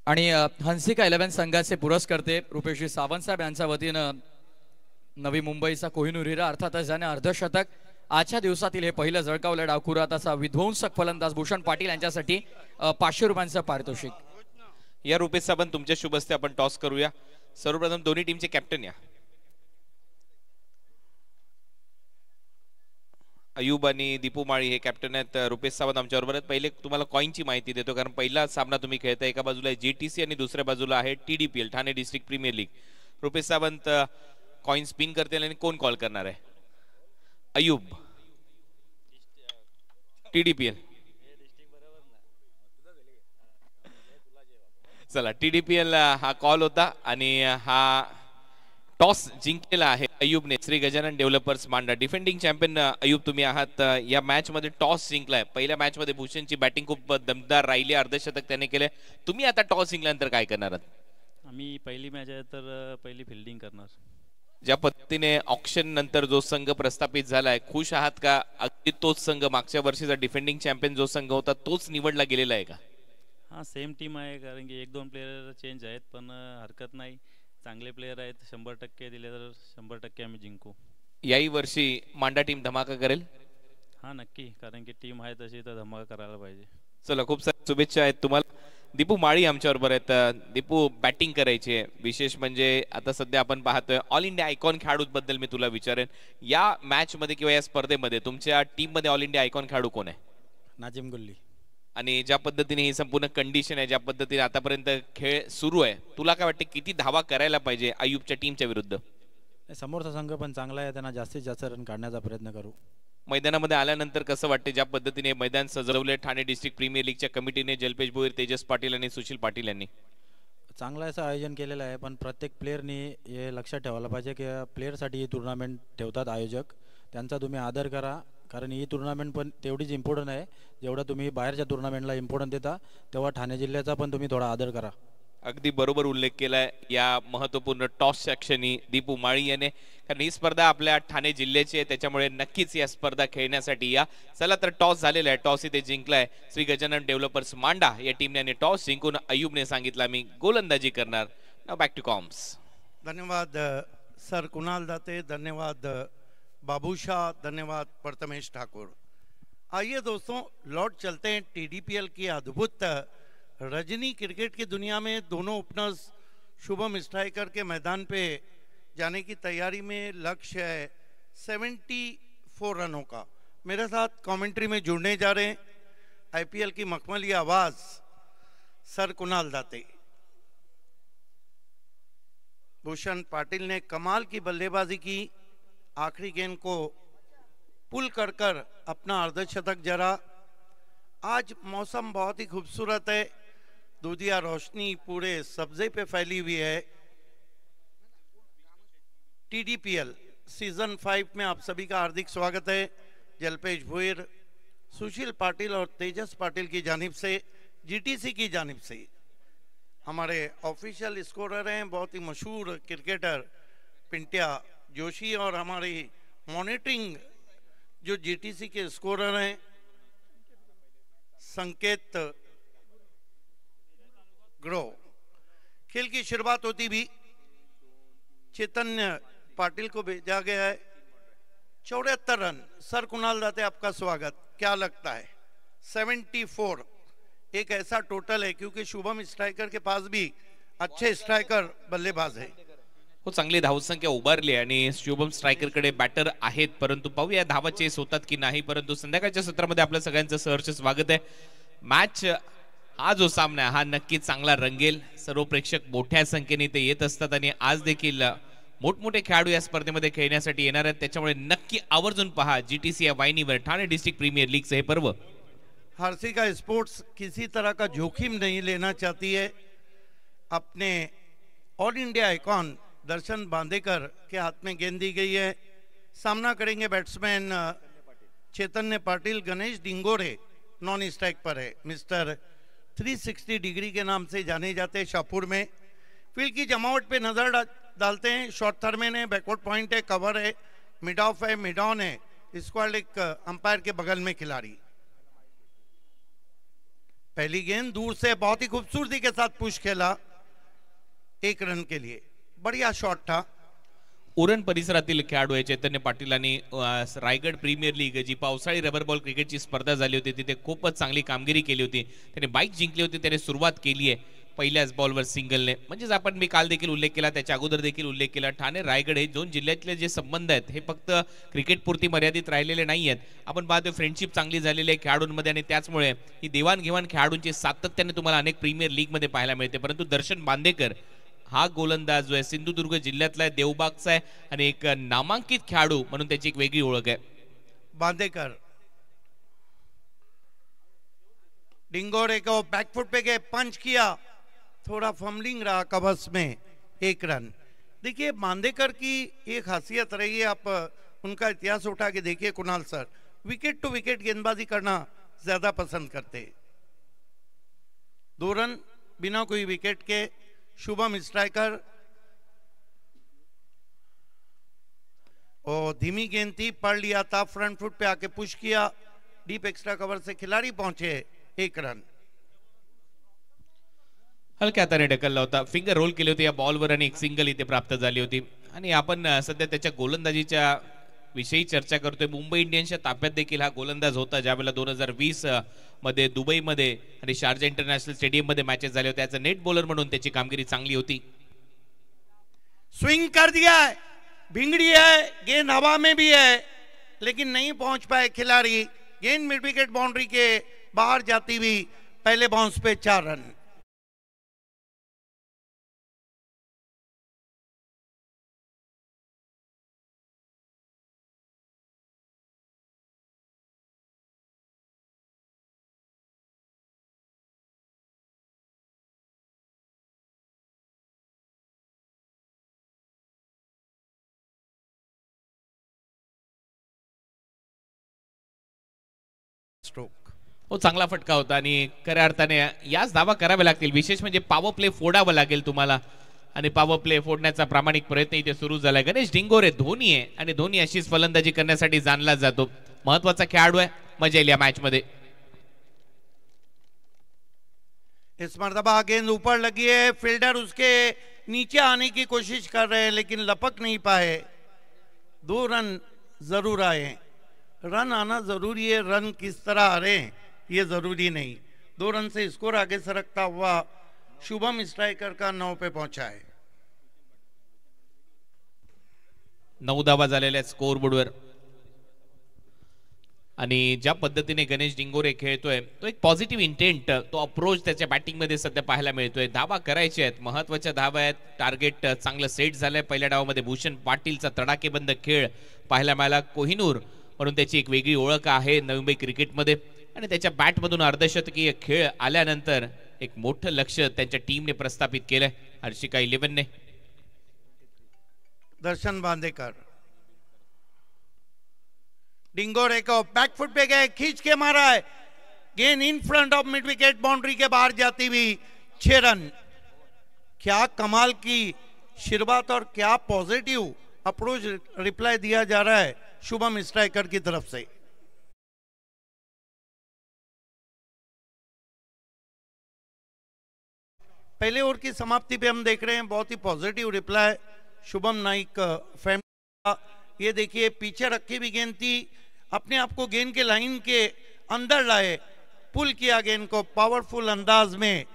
आणि हंसिका 11 संघाचे पुरस्कर्ते रुपेशजी सावंत साहेब यांच्या वतीनं नवी मुंबईचा कोहिनूर हिरा अर्थातच ज्याने अर्धशतक आजच्या दिवसातील हे पहिलं झळकावलं डावखुराताचा विध्वंसक फलंदाज भूषण पाटिल यांच्यासाठी 500 रुपयांचं पारितोषिक। या रुपेश साहेब तुमच्या शुभ हस्ते आपण टॉस करूया। सर्वप्रथम दोन्ही टीमचे कॅप्टन या। अयूब आणि दीपू माळी हे कॅप्टन आहेत। रुपेश सावंत आमच्या बरोबर आहेत। पहिले तुम्हाला कॉइनची माहिती देतो कारण पहिला सामना तुम्ही खेळताय, एका बाजूला आहे GTC आणि दुसऱ्या बाजूला आहे TDPL Thane district premier league. Rupesh Sawant coin spin करतील आणि कोण कॉल करणार आहे? अयूब TDPL। चला TDPL हा कॉल होता आणि हा टॉस जिंकलेला आहे अयूबने Shri Gajanan developers Manda. Defending champion Ayub तुम्ही आहात। या मॅच मध्ये टॉस जिंकलाय। पहिल्या मॅच मध्ये भूषणची बॅटिंग खूप दमदार राहिली, अर्धशतक त्याने केले। तुम्ही आता टॉस जिंकल्यानंतर काय करणार आहात? आम्ही पहिली मॅच आहे तर पहिली फिल्डिंग करणार। ज्या पद्धतीने ऑक्शन नंतर जो संघ प्रस्थापित झालाय, खुश आहात का? अगदी तोच संघ मागच्या वर्षीचा डिफेंडिंग चॅम्पियन जो संघ होता तोच निवडला गेलेला आहे का? हां, सेम टीम आहे कारण की 1-2 प्लेयर चेंज आहेत पण हरकत नाही, चांगले प्लेयर आहेत। 100% दिले तर 100% आम्ही जिंकू। याही वर्षी मांडा टीम धमाका करेल? हां नक्की, कारण की टीम आहे तशी तर धमाका करायला पाहिजे। चला खूप साऱ्या शुभेच्छा आहेत तुम्हाला। दीपू माळी आमच्या बरोबर आहेत। दीपू बॅटिंग करायची आहे, विशेष म्हणजे आता सध्या आपण पाहतोय ऑल इंडिया आयकॉन खेळाडूबद्दल मी तुला विचारेन। या मॅच मध्ये किंवा या स्पर्धेमध्ये तुमच्या टीम मध्ये ऑल इंडिया आयकॉन खेळाडू कोण आहे? नाजिम गुल्ली। आणि ज्या पद्धतीने ही संपूर्ण कंडिशन आहे, ज्या पद्धतीने आतापर्यंत खेळ सुरू आहे, तुला काय वाटतं किती धावा करायला पाहिजे अयूबच्या टीमच्या विरुद्ध? समोरचा संघ पण चांगला आहे, त्यांना जास्तीत जास्त रन काढण्याचा प्रयत्न करू। मैदानामध्ये आल्यानंतर कसं वाटते, ज्या पद्धतीने मैदान सजवले ठाणे डिस्ट्रिक्ट प्रीमियर लीगच्या कमिटीने, जल्पेश भोईर, तेजस पाटील आणि सुशील पाटील यांनी? चांगलं असं आयोजन केलेलं आहे, पण प्रत्येक प्लेअरनी हे लक्षात ठेवायला पाहिजे की प्लेअरसाठी ही टुर्नामेंट ठेवतात आयोजक, त्यांचा तुम्ही आदर करा, कारण ही टुर्नामेंट पण तेवढीच इम्पॉर्टंट आहे जेवढा तुम्ही बाहेरच्या टुर्नामेंटला इम्पॉर्टन्स देता, तेव्हा ठाणे जिल्ह्याचा पण तुम्ही थोडा आदर करा. अगदी बरोबर उल्लेख केलाय या महत्त्वपूर्ण टॉसच्या क्षणी दीपू माळी याने, कारण ही स्पर्धा आपल्या ठाणे जिल्ह्याची आहे, त्याच्यामुळे नक्कीच या स्पर्धा खेळण्यासाठी या. चला तर टॉस झालेला आहे, टॉस इथे जिंकलाय श्री गजानन डेव्हलपर्स मांडा या टीमने. टॉस जिंकून अयूबने सांगितलं मी गोलंदाजी करणार. Now back to comms. धन्यवाद सर कुणाल दाते, धन्यवाद बाबूशाह, धन्यवाद प्रथमेश ठाकुर. आइए दोस्तों, लौट चलते हैं टीडीपीएल की अद्भुत रजनी क्रिकेट की दुनिया में. दोनों ओपनर्स शुभम स्ट्राइकर के मैदान पे जाने की तैयारी में. लक्ष्य है 74 रनों का. मेरे साथ कमेंट्री में जुड़ने जा रहे हैं आईपीएल की मखमली आवाज सर कुणाल दाते. भूषण पाटिल ने कमाल की बल्लेबाजी की, आखिरी गेंद को पुल कर कर अपना अर्धशतक जड़ा. आज मौसम बहुत ही खूबसूरत है, दूधिया रोशनी पूरे सब्जे पे फैली हुई है. टीडीपीएल सीजन 5 में आप सभी का हार्दिक स्वागत है. जल्पेश भोईर, सुशील पाटिल और तेजस पाटिल की जानिब से, जीटीसी की जानिब से. हमारे ऑफिशियल स्कोरर हैं बहुत ही मशहूर क्रिकेटर पिंटिया जोशी, और हमारी मॉनिटरिंग जो जीटीसी के स्कोरर हैं संकेत ग्रो. खेल की शुरुआत होती भी चैतन्य पाटिल को भेजा गया है. 74 रन. सर कुणाल दाते आपका स्वागत. क्या लगता है 74 एक ऐसा टोटल है, क्योंकि शुभम स्ट्राइकर के पास भी अच्छे स्ट्राइकर बल्लेबाज है. हो, चांगली धावसंख्या उभारली आणि शुभम स्ट्रायकर कडे बॅटर आहेत, परंतु पाहूया धावा चेस होतात की नाही. परंतु संध्याकाळच्या सत्रामध्ये आपल्या सगळ्यांचं सहर्ष स्वागत आहे. मॅच हा जो सामना हा नक्कीच चांगला रंगेल. सर्व प्रेक्षक मोठ्या संख्येने ते येत असतात आणि आज देखील मोठमोठे खेळाडू या स्पर्धेमध्ये खेळण्यासाठी येणार आहेत, त्याच्यामुळे नक्की आवर्जून पहा जीटीसी या वाहिनीवर ठाणे डिस्ट्रिक्ट प्रीमियर लीगचं हे पर्व. हर्षिका स्पोर्ट्स किसी तरह का जोखिम नहीं लेना चाहती है. अपने ऑल इंडिया आइकॉन दर्शन बांदेकर के हाथ में गेंद दी गई है. सामना करेंगे बैट्समैन चैतन्य पाटिल. गणेश डिंगोरे नॉन स्ट्राइक पर है. मिस्टर 360 डिग्री के नाम से जाने जाते हैं शाहपुर में. फील्ड की जमावट पे नजर डालते हैं. शॉर्ट थर्मेन है, बैकवर्ड पॉइंट है, कवर है, मिड ऑफ है, मिड ऑन है. स्क्वाड एक अंपायर के बगल में खिलाड़ी. पहली गेंद दूर से बहुत ही खूबसूरती के साथ पुश खेला 1 रन के लिए. बढ़िया शॉट था. उरण परिसरातील खेळाडू आहे चैतन्य पाटील आणि रायगड प्रीमियर लीग जी पावसाळी रबर बॉल क्रिकेटची स्पर्धा झाली होती तिथे खूपच चांगली कामगिरी केली होती. त्याने बाईक जिंकली होती. त्याने सुरुवात केली आहे पहिल्याच बॉलवर सिंगलने. म्हणजेच आपण मी काल देखील उल्लेख केला, त्याच्या अगोदर देखील उल्लेख केला, ठाणे रायगड हे दोन जिल्ह्यातले जे संबंध आहेत हे फक्त क्रिकेट पुरती मर्यादित राहिलेले नाही आहेत. आपण पाहतो फ्रेंडशिप चांगली झालेली आहे खेळाडूंमध्ये आणि त्याचमुळे ही देवाणघेवाण खेळाडूंची सातत्याने तुम्हाला अनेक प्रीमियर लीगमध्ये पाहायला मिळते. परंतु दर्शन बांदेकर हा गोलंदाज जो आहे सिंधुदुर्ग जिल्ह्यातला आहे, देवबागचा आहे आणि एक नामांकित खेळाडू म्हणून त्याची एक वेगळी ओळख आहे. बांदेकर डिंगोरे को बैकफुट पे गए, पंच किया, थोड़ा फम्बलिंग रहा कवर्स में. 1 रन. देखिए बांदेकर की एक खासियत रही है, आप उनका इतिहास उठा के देखिए Kunal sir, wicket to wicket गेंदबाजी करना ज्यादा पसंद करते. 2 रन बिना कोई विकेट के. शुभम स्ट्राइकर और धीमी गेंद थी, पढ़ लिया था, फ्रंट फुट पे आके पुश किया, डीप एक्स्ट्रा कवर से खिलाड़ी पहुंचे. 1 रन. हलक्या हाताने ढकलला होता, फिंगर रोल केले होते या बॉलवर आणि एक सिंगल इथे प्राप्त झाली होती. आणि आपण सध्या त्याच्या गोलंदाजीच्या विषयी चर्चा करतोय. मुंबई इंडियन्सच्या ताब्यात देखील हा गोलंदाज होता ज्यावेळेला 2020 मध्ये दुबईमध्ये आणि शारजा इंटरनॅशनल स्टेडियम मध्ये मॅचेस झाले होते. ॲज अ नेट बॉलर म्हणून त्याची कामगिरी चांगली होती. स्विंग कर दिया है, भिंगड़ी है, गेंद हवा में भी है लेकिन नहीं पहुंच पाए खिलाड़ी. गेंद मिड विकेट बाउंड्री के बाहर जाती हुई पहले बाउंस पे 4 रन. हो चांगला फटका होता आणि खऱ्या अर्थाने याच धावा कराव्या लागतील. विशेष म्हणजे पॉवर प्ले फोडावं लागेल तुम्हाला आणि पॉवर प्ले फोडण्याचा प्रामाणिक प्रयत्न इथे सुरू झालाय. गणेश डिंगोरे धोनी आहे आणि धोनी अशीच फलंदाजी करण्यासाठी जाणला जातो. महत्वाचा खेळाडू आहे. मजा येईल या मॅच मध्ये. इस मर्तबा गेंद ऊपर लगी है, फील्डर उसके नीचे आने की कोशिश कर रहे हैं लेकिन लपक नहीं पाए. 2 रन जरूर आए. रन आना जरूरी है, रन किस तरह आ रहे हैं ये जरूरी नहीं. 2 रन से स्कोर आगे सरकता हुआ शुभम स्ट्राइकर का 9 पे पहुंचा है. 9 धावा झालेल्या स्कोर बोर्डवर आणि ज्या पद्धतीने गणेश डिंगोरे खेळतोय तो एक पॉझिटिव्ह इंटेंट, तो अप्रोच त्याच्या बॅटिंग मध्ये सध्या पाहायला मिळतोय. धावा करायच्या आहेत, महत्वाच्या धावा आहेत. टार्गेट चांगलं सेट झालंय. पहिल्या डावामध्ये भूषण पाटीलचा तडाखेबंद खेळ पाहायला मिळाला. कोहिनूर म्हणून त्याची एक वेगळी ओळख आहे नवी मुंबई क्रिकेटमध्ये आणि त्याच्या बॅटमधून अर्धशतकीय खेळ आल्यानंतर एक मोठं लक्ष त्यांच्या टीमने प्रस्थापित केलंय हर्षिका 11 ने. दर्शन बांदेकर डिंगोरे को बैकफुट पे गए, खींच के मारा है. गेंद in front of mid wicket, boundary के बाहर जाती हुई 6 रन. क्या कमाल की शिरबात और क्या पॉजिटिव अप्रोच रिप्लाई दिया जा रहा है शुभम स्ट्राइकर की तरफ से. पहले ओवर की समाप्ति पे हम देख रहे हैं बहुत ही positive reply Shubham Naik family. ये देखिए पीछे रखी भी गेंद थी, अपने आप को गेंद के लाइन के अंदर लाए, पुल किया गेंद को पॉवरफुल अंदाज में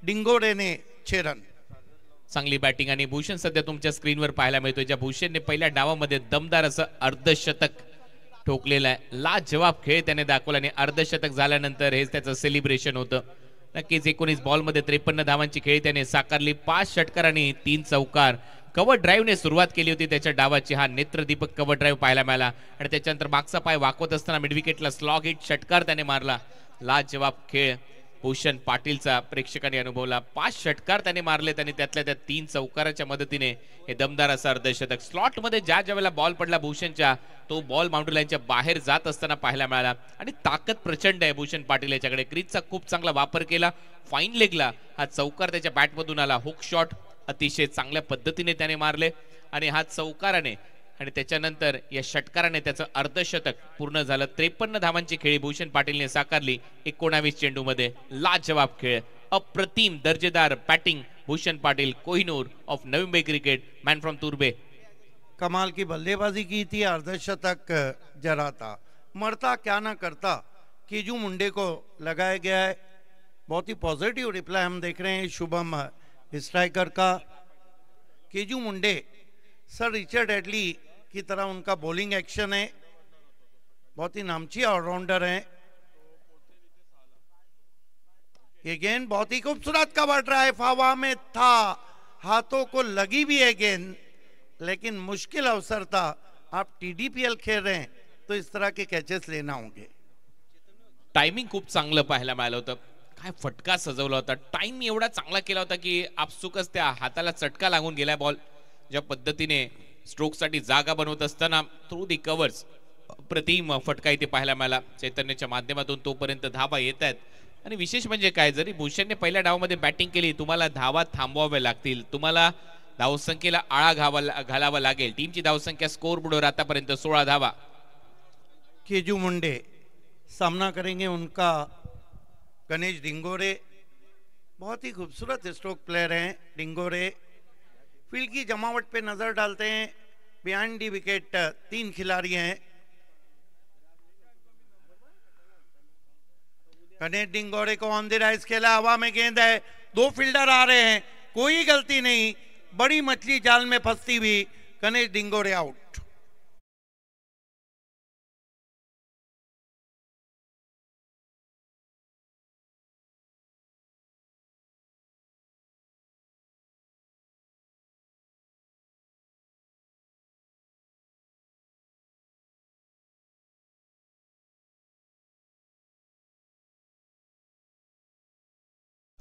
डिंगोरे ने 6 रन. चांगली बॅटिंग आणि भूषण सध्या तुमच्या स्क्रीनवर पाहायला मिळतोय. ज्या भूषणने पहिल्या डावामध्ये दमदार असं अर्धशतक ठोकलेलं आहे. लाजवाब खेळ त्याने दाखवला आणि अर्धशतक झाल्यानंतर हेच त्याचं सेलिब्रेशन होतं. नक्कीच 19 बॉलमध्ये 53 धावांची खेळी त्याने साकारली. 5 षटकार आणि 3 चौकार. कव्हर ड्राईव्हने सुरुवात केली होती त्याच्या डावाची. हा नेत्रदीपक कव्हर ड्राईव्ह पाहायला मिळाला आणि त्याच्यानंतर मागचा पाय वाकवत असताना मिड विकेटला स्लॉग हिट षटकार त्याने मारला. लाजवाब खेळ भूषण पाटीलचा प्रेक्षकांनी अनुभवला. 5 षटकार त्याने मारलेत आणि त्यातल्या त्या 3 चौकाराच्या मदतीने हे दमदार असं अर्धशतक. स्लॉट मध्ये ज्या वेळेला बॉल पडला भूषणच्या, तो बॉल बाउंड्री लाईनच्या बाहेर जात असताना पाहायला मिळाला आणि ताकद प्रचंड आहे भूषण पाटील याच्याकडे. क्रीजचा खूप चांगला वापर केला. फाईन लेगला हा चौकार त्याच्या बॅटमधून आला. हुक शॉट अतिशय चांगल्या पद्धतीने त्याने मारले आणि हा चौकाराने आणि त्याच्यानंतर या षटकाराने त्याचं अर्धशतक पूर्ण झालं. 53 धावांची खेळी भूषण पाटीलने साकारली 19 चेंडूमध्ये. लाजवाब खेळ, अप्रतिम दर्जेदार batting Bhushan Patil, Kohinoor of Navi Mumbai cricket, man from तुर्बे. कमाल की बल्लेबाजी की थी, अर्धशतक जरा था. मरता क्या ना करता केजू मुंडे को लगाया गया है. बहुत ही पॉजिटिव रिप्लाई हम देख रहे हैं शुभम स्ट्राइकर का. केजू मुंडे सर रिचर्ड एडली की तरह उनका बॉलिंग एक्शन है. बहुत ही नामची ऑलराउंडर है. ये गेंद बहुत ही खूबसूरत कवर ड्राइव हवा में था, हाथों को लगी भी है गेंद, लेकिन मुश्किल अवसर था. आप टीडीपीएल खेल रहे हैं तो इस तरह के कैचेस लेना होंगे. टायमिंग खूप चांगलं पाहायला मिळालं होतं. काय फटका सजवला होता. टाइम एवढा चांगला केला होता की आपसुकच त्या हाताला चटका लागून गेलाय बॉल. ज्या पद्धतीने स्ट्रोकसाठी जागा बनवत असताना थ्रू दी कव्हर्स प्रतिम फटका इथे पाहायला मिळाला. चैतन्याच्या माध्यमातून तोपर्यंत धावा येत आहेत आणि विशेष म्हणजे काय, जरी भूषणने पहिल्या डावामध्ये बॅटिंग केली, तुम्हाला धावा थांबवाव्या लागतील, तुम्हाला धावसंख्येला आळा घालावा लागेल. टीमची धावसंख्या स्कोर बोर्डवर आतापर्यंत 16 धावा. केजू मुंडे सामना करेंगे उनका गणेश डिंगोरे. बहुत ही खूबसूरत स्ट्रोक प्लेयर हैं डिंगोरे. फील्ड की जमावट पे नजर डालते हैं. बिहाइंड दी विकेट 3 खिलाड़ी हैं. गणेश डिंगोरे को ऑन द राइज खेला, हवा में गेंद है, 2 फील्डर आ रहे हैं, कोई गलती नहीं. बड़ी मछली जाल में फंसती हुई गणेश डिंगोरे आउट.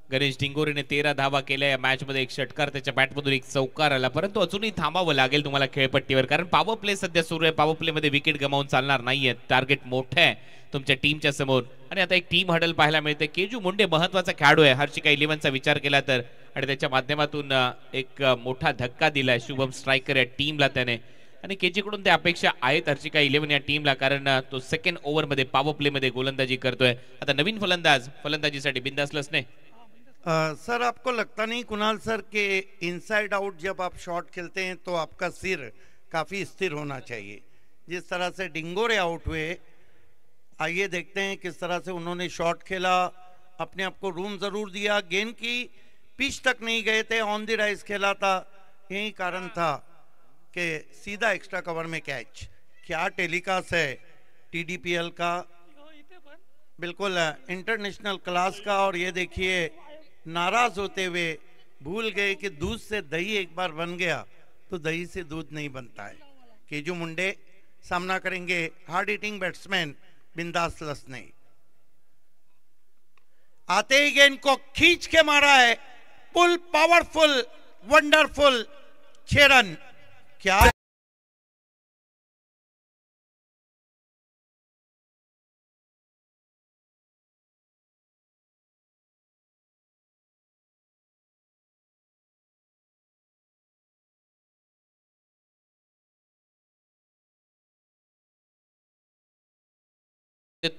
गणेश डिंगोरेने 13 धावा केल्या या मॅच मध्ये. एक षटकार त्याच्या बॅटमधून, एक चौकार आला, परंतु अजूनही थांबावं लागेल तुम्हाला खेळपट्टीवर, कारण पॉवर प्ले सध्या सुरू आहे. पॉवर प्ले मध्ये विकेट गमावून चालणार नाहीये. टार्गेट मोठं आहे तुमच्या टीमच्या समोर. आणि आता एक टीम हडल पाहायला मिळते. केजू मुंडे महत्वाचा खेळाडू आहे हर्षिका 11चा विचार केला तर, आणि त्याच्या माध्यमातून एक मोठा धक्का दिलाय शुभम स्ट्रायकर या टीमला त्याने. आणि केजी कडून त्या अपेक्षा आहेत हर्षिका 11 या टीमला, कारण तो सेकंड ओव्हर मध्ये पॉवर प्ले मध्ये गोलंदाजी करतोय. आता नवीन फलंदाज फलंदाजीसाठी बिंदास लसने. सर आपको लगता नहीं कुणाल सर के इनसाइड आउट जब आप शॉट खेलते हैं तो आपका सिर काफ़ी स्थिर होना चाहिए. जिस तरह से डिंगोरे आउट हुए, आइए देखते हैं किस तरह से उन्होंने शॉट खेला, अपने आप को रूम ज़रूर दिया, गेंद की पिच तक नहीं गए थे, ऑन द राइज खेला था. यही कारण था कि सीधा एक्स्ट्रा कवर में कैच. क्या टेलीकास्ट है TDPL का, बिल्कुल इंटरनेशनल क्लास का. और ये देखिए नाराज होते हुए भूल गए कि दूध से दही एक बार बन गया तो दही से दूध नहीं बनता है. केजू मुंडे सामना करेंगे हार्ड हिटिंग बैट्समैन बिंदास लसने. आते ही गेंद को खींच के मारा है, पुल पावरफुल वंडरफुल 6 रन. क्या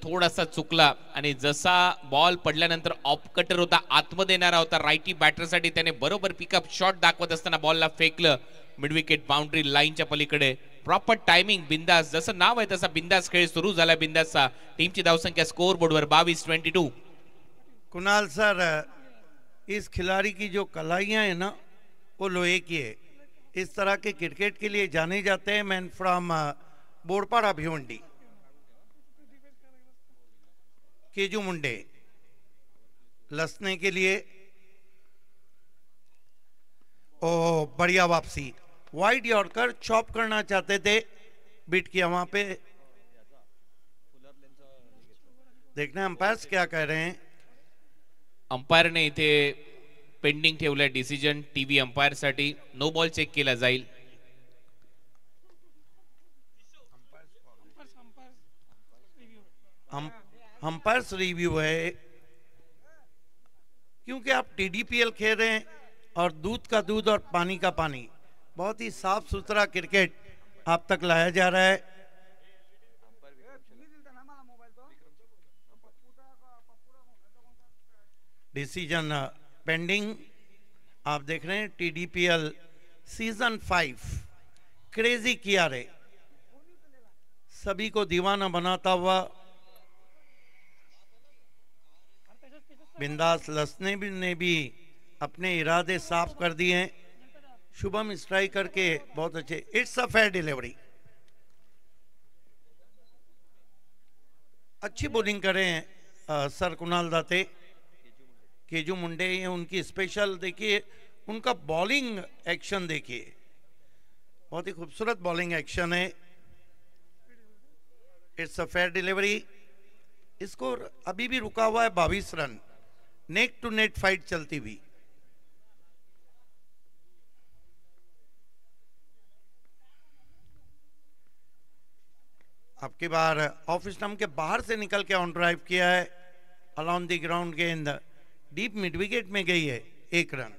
थोडासा चुकला आणि जसा बॉल पडल्यानंतर ऑफ कटर होता, आतमध्ये येणारा होता राईटी बॅटरसाठी, त्याने बरोबर पिकअप शॉट दाखवत असताना बॉलला फेकलं मिड विकेट बाउंड्री लाईनच्या पलीकडे. प्रॉपर टायमिंग, बिंदास, जसं नाव आहे तसा बिंदास खेळ सुरू झाला बिंदासचा. टीमची धावसंख्या स्कोर बोर्डवर 22-22. कुणाल सर इस खिलाड़ी की जो कलाइयाँ हैं ना वो लोहे की है. इस तरह के क्रिकेट के लिए जाने जाते हैं. मैन फ्रॉम बोरपाड़ा भिवंडी केजू मुंडे लसने के लिए. ओ बढ़िया वापसी, वाइड यॉर्कर, चॉप करना चाहते थे, बीट किया वहां पे. देखना अंपायर्स क्या कह रहे हैं. अंपायरने इथे पेंडिंग ठेवलाय डिसिजन टीव्ही अंपायर साठी. नो बॉल चेक केला जाईल. अंपायर्स रिव्यू है, क्योंकि आप TDPL खेल रहे हैं और दूध का दूध और पानी का पानी, बहुत ही साफ सुथरा क्रिकेट आप तक लाया जा रहा है. Decision pending. आप देख रहे हैं TDPL सीजन 5 क्रेजी किया रे, सभी को दीवाना बनाता हुआ बिंदास लसने ने भी अपने इरादे साफ कर दिए हैं. शुभम स्ट्राइकर के बहुत अच्छे. It's a fair delivery. अच्छी बॉलिंग करें सर कुणाल दाते. केजू मुंडे, ये उनकी स्पेशल देखिए, उनका बॉलिंग एक्शन देखिए, बहुत ही खूबसूरत बॉलिंग एक्शन है. It's a fair delivery. Score अभी भी रुका हुआ है 22 run. Neck to neck fight चलती हुई. आपकी बार ऑफ स्टंप के बाहर से निकल के ऑन ड्राइव किया है. अलॉन्ग द ग्राउंड गेंद डीप मिड विकेट में गई है. 1 रन.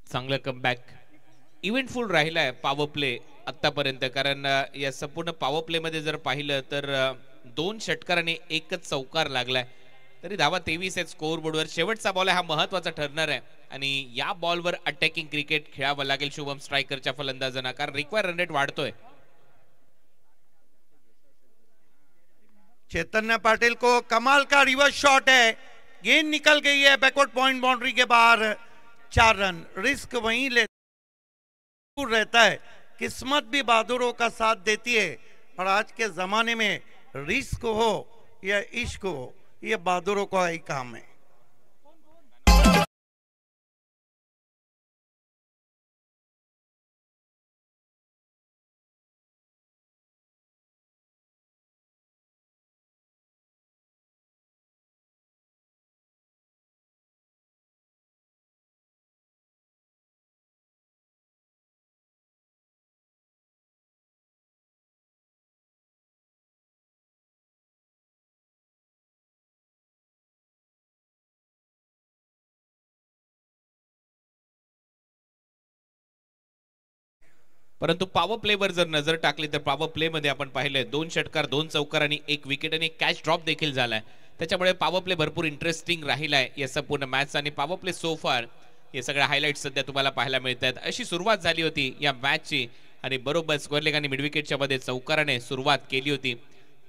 चांगलं कमबॅक. इव्हेंटफुल राहिलाय पॉवर प्ले आतापर्यंत, कारण या संपूर्ण पॉवर प्ले मध्ये जर पाहिलं तर 2 षटकार आणि 1च चौकार लागलाय. तरी धावा 23 आहेत स्कोर बोर्डवर. शेवटचा बॉल हा महत्वाचा ठरणार आहे आणि या बॉलवर अटॅकिंग क्रिकेट खेळावं लागेल शुभम स्ट्रायकरच्या फलंदाजांना, कारण रिक्वायर रन रेट वाढतोय. चैतन्य पाटिल को कमाल का रिवर्स शॉट है, गेंद निकल गई है बैकवर्ड पॉइंट बाउंड्री के बाहर. 4 रन. रिस्क वहीं ले रहता है, किस्मत भी बहादुरों का साथ देती है. और आज के जमाने में रिस्क हो या इश्क हो, ये बहादुरों का ही काम है. परंतु पॉवर प्लेवर जर नजर टाकली तर पॉवर प्ले मध्ये आपण पाहिलंय 2 षटकार 2 चौकार आणि 1 विकेट आणि कॅच ड्रॉप देखील झालाय. त्याच्यामुळे पॉवर प्ले भरपूर इंटरेस्टिंग राहिलाय या संपूर्ण मॅच आणि पॉवर प्ले सो फार हे सगळे हायलाइट्स सध्या तुम्हाला पाहायला मिळत आहेत. अशी सुरुवात झाली होती या मॅचची आणि बरोबर स्क्वेअर लेग आणि मिड विकेटच्या मध्ये चौकाराने सुरुवात केली होती.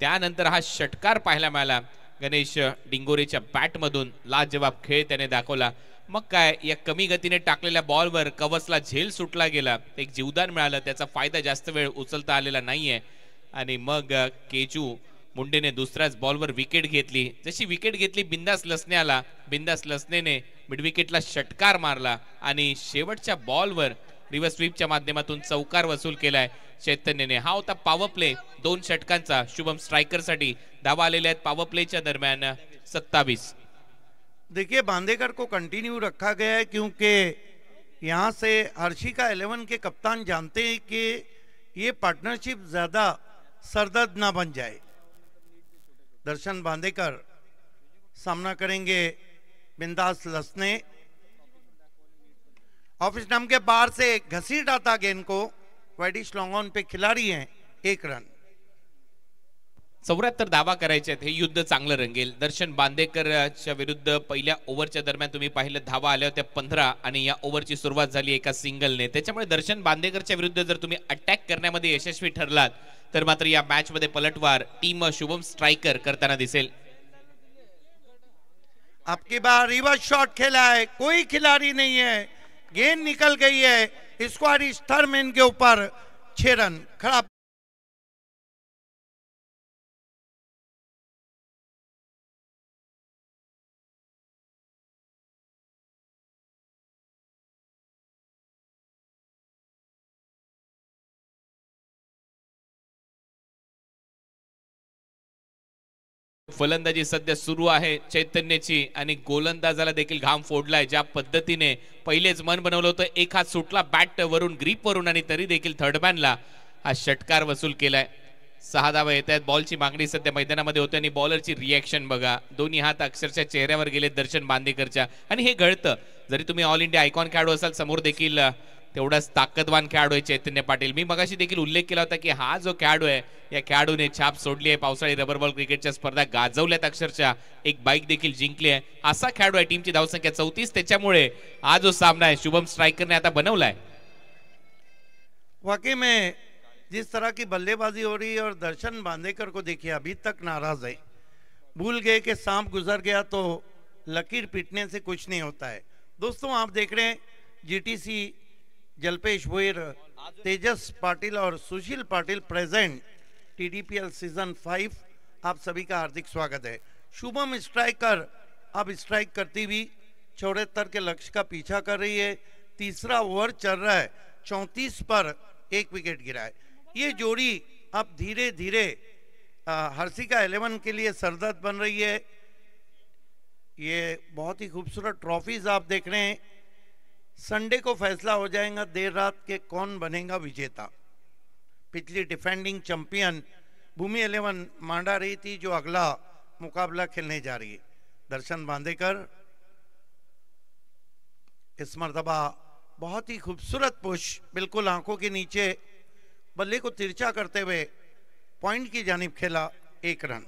त्यानंतर हा षटकार पाहायला मिळाला गणेश डिंगोरेच्या बॅटमधून. लाजवाब खेळ त्याने दाखवला. मग काय या कमी गतीने टाकलेल्या बॉलवर कवचला झेल सुटला गेला. एक जीवदान मिळालं. त्याचा फायदा जास्त वेळ उचलता आलेला नाहीये आणि मग केजू मुंडेने दुसऱ्याच बॉलवर विकेट घेतली. जशी विकेट घेतली बिंदास लसने आला. बिंदास लसनेने मिड विकेटला षटकार मारला आणि शेवटच्या बॉलवर रिव्हर्स स्वीपच्या माध्यमातून चौकार वसूल केलाय चैतन्यने. हा होता पॉवर प्ले 2 षटकांचा शुभम स्ट्रायकर साठी. धावा आलेल्या आहेत पॉवर प्लेच्या दरम्यान 27. देखिए बांदेकर को कंटिन्यू रखा गया है क्योंकि यहाँ से हर्षिका 11 के कप्तान जानते हैं कि ये पार्टनरशिप ज्यादा सरदर्द ना बन जाए. दर्शन बांदेकर सामना करेंगे बिंदास लसने. ऑफ स्टंप के बाहर से घसीट आता गेंद को. वाइडिश लॉन्ग ऑन पे खिलाड़ी हैं. 1 रन. 74 धावा करायचे आहेत. हे युद्ध चांगलं रंगेल. दर्शन बांदेकरच्या विरुद्ध पहिल्या ओव्हरच्या दरम्यान तुम्ही पाहिलं धावा आल्या होत्या 15 आणि या ओव्हरची सुरुवात झाली एका सिंगलने. त्याच्यामुळे दर्शन बांदेकरच्या विरुद्ध जर तुम्ही अटॅक करण्यामध्ये यशस्वी ठरलात तर मात्र या मॅच मध्ये पलटवार टीम शुभम स्ट्रायकर करताना दिसेल. आपकी बार रिवर्स शॉट खेला है. कोई खिलाड़ी नहीं है. गेंद निकल गई है. स्क्वाड स्टरमैन के ऊपर 6 रन. खड़ा फलंदाजी सध्या सुरू आहे चैतन्याची आणि गोलंदाजाला देखील घाम फोडलाय. ज्या पद्धतीने पहिलेच मन बनवलं होतं. एक हात सुटला बॅट वरून ग्रीप वरून आणि तरी देखील थर्डमॅनला हा षटकार वसूल केलाय. 6 धावा येत आहेत. बॉलची मागणी सध्या मैदानामध्ये होते आणि बॉलरची रिएक्शन बघा. दोन्ही हात अक्षरशः चेहऱ्यावर गेले दर्शन बांदेकरच्या आणि हे घडतं. जरी तुम्ही ऑल इंडिया आयकॉन खेळाडू असाल समोर देखील तेवढाच ताकदवान खेळाडू आहे चैतन्य पाटील. मी मगाशी देखील उल्लेख केला होता की हा जो खेळाडू आहे या खेळाडूने छाप सोडली आहे. पावसाळी रबर बॉल क्रिकेटच्या स्पर्धा गाजवल्यात. अक्षरशः एक बाईक देखील जिंकली आहे. असा खेळाडू आहे. टीमची धावसंख्या 34. त्याच्यामुळे हा जो सामना आहे शुभम स्ट्रायकरने आता बनवलाय. वाकई में जिस तरह की बल्लेबाजी हो रही है और दर्शन बांदेकर को देखिए अभी तक नाराज है. भूल गए कि सांप गुजर गया तो लकीर पीटने से कुछ नहीं होता है. दोस्तों आप देख रहे हैं जीटीसी जल्पेश भोईर, तेजस पाटिल और सुशील पाटिल प्रेजेंट टीडीपीएल सीजन 5. आप सभी का हार्दिक स्वागत है. शुभम स्ट्राइकर अब स्ट्राइक करती हुई 74 के लक्ष्य का पीछा कर रही है. तीसरा ओवर चल रहा है. 34 पर 1 विकेट गिरा है. ये जोड़ी अब धीरे धीरे हर्षिका 11 के लिए सरदर्द बन रही है. ये बहुत ही खूबसूरत ट्रॉफीज आप देख रहे हैं. संडे को फैसला हो जाएगा देर रात के कौन बनेगा विजेता. पिछली डिफेंडिंग चैंपियन भूमि 11 मांडा रही थी जो अगला मुकाबला खेलने जा रही है. दर्शन बांदेकर इस मर्तबा बहुत ही खूबसूरत पुश बिल्कुल आंखों के नीचे बल्ले को तिरछा करते हुए पॉइंट की जानिब खेला. 1 रन.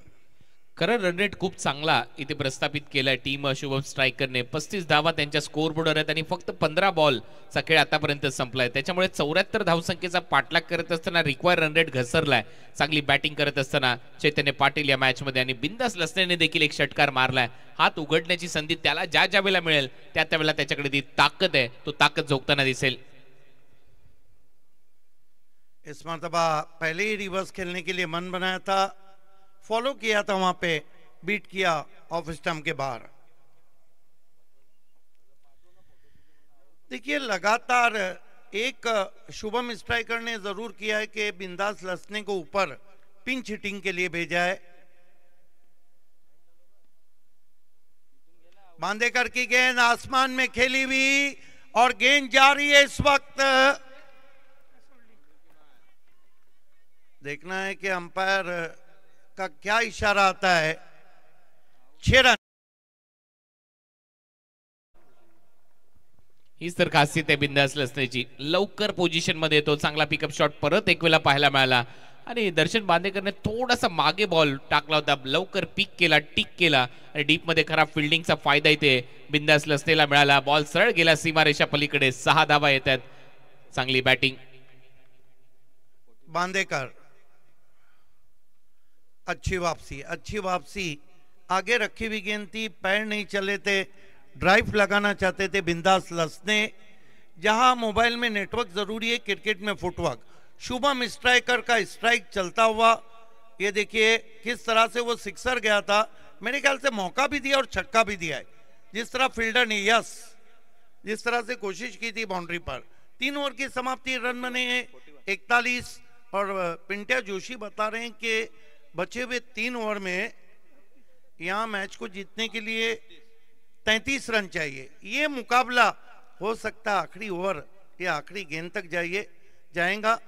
खरं रन रेट खूप चांगला इथे प्रस्थापित केलाय टीम शुभम स्ट्रायकरने. 35 धावा त्यांच्या स्कोर बोर्डवर आहेत आणि फक्त 15 बॉलचा खेळ आतापर्यंत संपलाय. त्याच्यामुळे 74 धावसंख्येचा पाठलाग करत असताना रिक्वायर रन रेट घसरलाय. चांगली बॅटिंग करत असताना चैतन्य पाटील या मॅच मध्ये आणि बिंदास लसनेने देखील एक षटकार मारलाय. हात उघडण्याची संधी त्याला ज्या ज्या वेळेला मिळेल त्या त्यावेळेला त्याच्याकडे ती ताकद आहे. तो ताकद झोकताना दिसेल. इस मर्तबा पहले ही रिवर्स खेलने के लिए मन बनाया था. फॉलो किया था वहां पे. बीट किया ऑफ स्टंप के बाहर. देखिए लगातार एक शुभम स्ट्राइकर ने जरूर किया है कि बिंदास लसने को ऊपर पिंच हिटिंग के लिए भेजा है. बांदेकर की गेंद आसमान में खेली हुई और गेंद जा रही है इस वक्त. देखना है कि अंपायर का क्या इशारा आता है. 6 रन. हीच तर खासियत आहे बिंदास लसणेची. लवकर पोझिशन मध्ये येतो. चांगला पिकअप शॉट परत एक वेळा पाहायला मिळाला आणि दर्शन बांदेकरने थोडासा मागे बॉल टाकला होता, लवकर पिक केला, टिक केला आणि डीप मध्ये खराब फिल्डिंगचा फायदा इथे बिंदास लसणेला मिळाला. बॉल सरळ गेला सीमारेषा पलीकडे. 6 धावा येतात. चांगली बॅटिंग बांदेकर. अच्छी वापसी. आगे रखी हुई गेंद थी, पैर नहीं चले थे, ड्राइव लगाना चाहते थे बिंदास लसने. जहां मोबाइल में नेटवर्क जरूरी है, क्रिकेट में फुटवर्क. शुभम स्ट्राइकर का स्ट्राइक चलता हुआ, ये देखिए किस तरह से वो सिक्सर गया था. मेरे ख्याल से मौका भी दिया और छक्का भी दिया है. जिस तरह फील्डर ने जिस तरह से कोशिश की थी बाउंड्री पर. 3 ओवर की समाप्ति, रन बने हैं 41 और पिंट्या जोशी बता रहे हैं कि बचे हुए 3 ओवर में यहाँ मैच को जीतने के लिए 33 रन चाहिए. ये मुकाबला हो सकता है आखिरी ओवर या आखिरी गेंद तक जाएगा.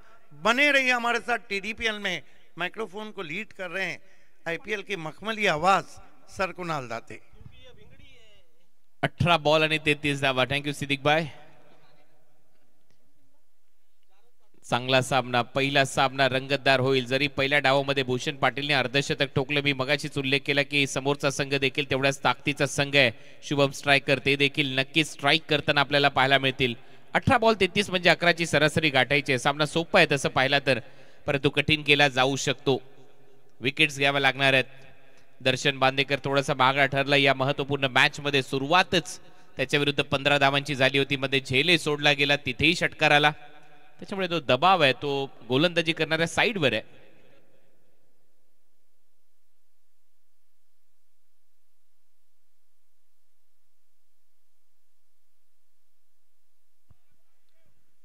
बने रहिए हमारे साथ. टीडीपीएल में माइक्रोफोन को लीड कर रहे हैं आईपीएल की मखमली आवाज सर कुणाल दाते. 18 बॉल आणि 33 धावा. थँक्यू सिद्दीक भाई. चांगला सामना, पहिला सामना रंगतदार होईल. जरी पहिल्या डावामध्ये भूषण पाटीलने अर्धशतक ठोकलं, मी मगाशीच उल्लेख केला की समोरचा संघ देखील तेवढ्याच ताकदीचा संघ आहे. शुभम स्ट्रायकर ते देखील नक्कीच स्ट्राईक करताना आपल्याला पाहायला मिळतील. 18 बॉल 33 म्हणजे 11ची सरासरी गाठायची. सामना सोपा आहे तसं पाहिला तर, परंतु कठीण केला जाऊ शकतो. विकेट्स घ्याव्या लागणार आहेत. दर्शन बांदेकर थोडासा मागा ठरला या महत्वपूर्ण मॅच मध्ये. सुरुवातच त्याच्या विरुद्ध 15 धावांची झाली होती, मध्ये झेले सोडला गेला, तिथेही षटकार आला. त्याच्यामुळे तो दबाव आहे तो गोलंदाजी करणाऱ्या साईडवर आहे.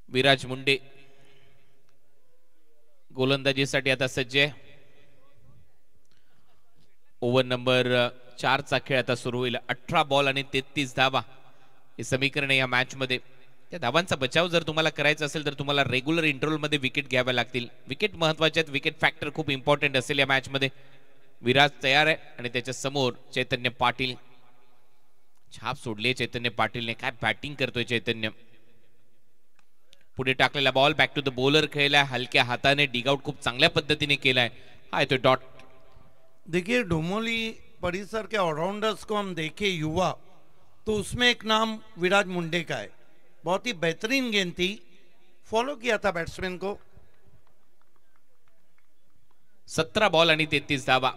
विराज मुंडे गोलंदाजीसाठी आता सज्ज आहे. ओव्हर नंबर 4 चा खेळ आता सुरू होईल. 18 बॉल आणि 33 धावा हे समीकरण या मॅच मध्ये. त्या धावांचा बचाव जर तुम्हाला करायचा असेल तर तुम्हाला रेग्युलर इंटरव्हल मध्ये विकेट घ्याव्या लागतील. विकेट महत्वाचे आहेत. विकेट फॅक्टर खूप इम्पॉर्टंट असेल या मॅच मध्ये. विराज तयार आहे आणि त्याच्या समोर चैतन्य पाटील. छाप सोडली चैतन्य पाटीलने. काय बॅटिंग करतोय चैतन्य. पुढे टाकलेला ball back to the bowler खेळलाय हलक्या हाताने. डिगआउट खूप चांगल्या पद्धतीने केलाय. हा येतोय डॉट. देखिए डोमोली परिसर के ऑलराउंडर्स को हम देखें युवा, तो उसमें एक नाम विराज मुंडे का है. बहुत ही बेहतरीन गेंद थी, फॉलो किया था बैट्समैन को. 17 बॉल आणि 33 धावा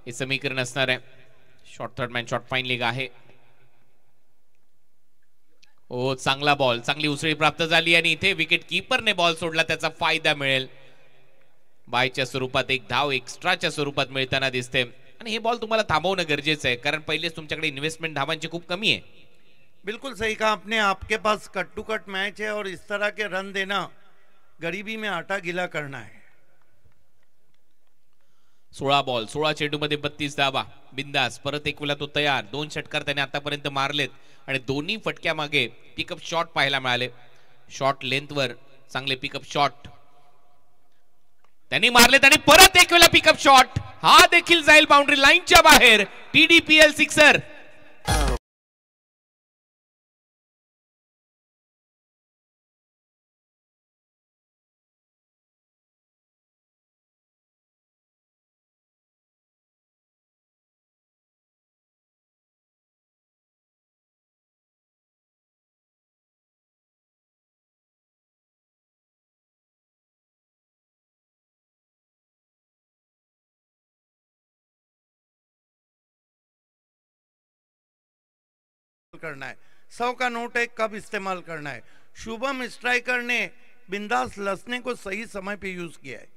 हे समीकरण असणार आहे. Short third man short fine league आहे. ओ चांगला बॉल, चांगली उसळी प्राप्त झाली आणि इथे विकेट कीपरने बॉल सोडला. त्याचा फायदा मिळेल. बायच्या स्वरूपात एक धाव एक्स्ट्राच्या स्वरूपात मिळताना दिसते. आणि हे बॉल तुम्हाला थांबवणं गरजेचं आहे, कारण पहिलेच तुमच्याकडे इन्व्हेस्टमेंट धावांची खूप कमी आहे. बिल्कुल सही कहा आपने. आपके पास कट टू कट मैच है और इस तरह के रन देना गरीबी में आटा गीला करना है. 16 बॉल 16 चेंडूमध्ये 32 धावा. बिंदास परत एक वेळा तो तयार. 2 षटकार त्याने आतापर्यंत मारलेत आणि दोन्ही फटक्या मागे पिकअप शॉट पाहायला मिळाले. शॉर्ट लेंथवर चांगले पिकअप शॉट त्यांनी मारलेत आणि परत एक वेळा पिकअप शॉट. हा देखील जाईल बाउंड्री लाईनच्या बाहेर. TDPL sixer. करना है. 100 का नोट है, कब इस्तेमाल करना है. शुभम स्ट्राइकर ने बिंदास लसने को सही समय पे यूज किया है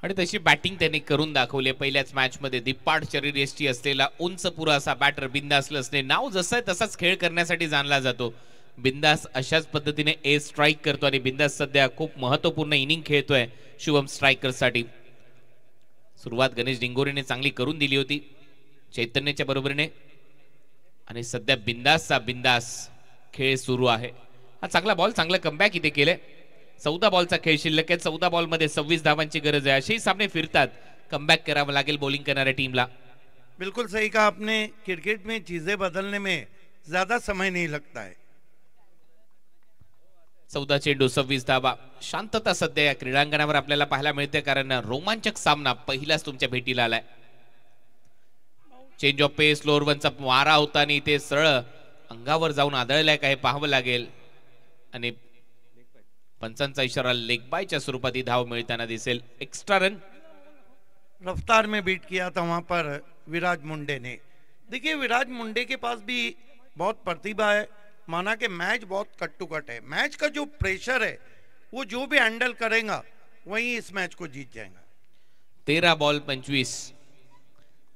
आणि तशी बॅटिंग त्यांनी करून दाखवली. पहिल्याच मॅच मध्ये दिप्पाड शरीरयष्टी असलेला उंच पुरा असा बॅटर बिंदास लसने. नाव जसं आहे तसाच खेळ करण्यासाठी जाणला जातो. बिंदास अशाच पद्धतीने ए स्ट्राइक करतो आणि बिंदास सध्या खूप महत्वपूर्ण इनिंग खेळतोय शुभम स्ट्रायकर साठी. सुरुवात गणेश डिंगोरेने चांगली करून दिली होती चैतन्यच्या बरोबरीने आणि सध्या बिंदासचा बिंदास खेळ सुरू आहे. हा चांगला बॉल, चांगला कमबॅक इथे केले. 14 बॉलचा खेळ शिल्लक आहे. 14 बॉल मध्ये 26 धावांची गरज आहे. असेही सामने फिरतात. कमबॅक करावं लागेल बॉलिंग करणाऱ्या टीमला. बिल्कुल सही कहा आपने. क्रिकेट में चीजें बदलने में ज्यादा समय नहीं लगता है. 14 चेंडू 26 धावा. शांतता सध्या या क्रीडांगणावर आपल्याला पाहायला मिळते, कारण रोमांचक सामना पहिलाच तुमच्या भेटीला आलाय. चेंज ऑफ पेस, लोअर वनचा मारा होता आणि ते सरळ अंगावर जाऊन आदळलाय का हे पाहावं लागेल. आणि पंचांचा इशारा लेग बायच्या स्वरूपात ही धाव मिळताना दिसेल. Extra run. रफ्तार में बीट किया था वहां पर विराज मुंडे ने. देखिए विराज मुंडे के पास भी बहुत प्रतिभा है. माना कि मैच बहुत कट टू कट है. मैच का जो प्रेशर है वो जो भी हैंडल करेगा वही इस मैच को जीत जाएगा. 13 बॉल 25,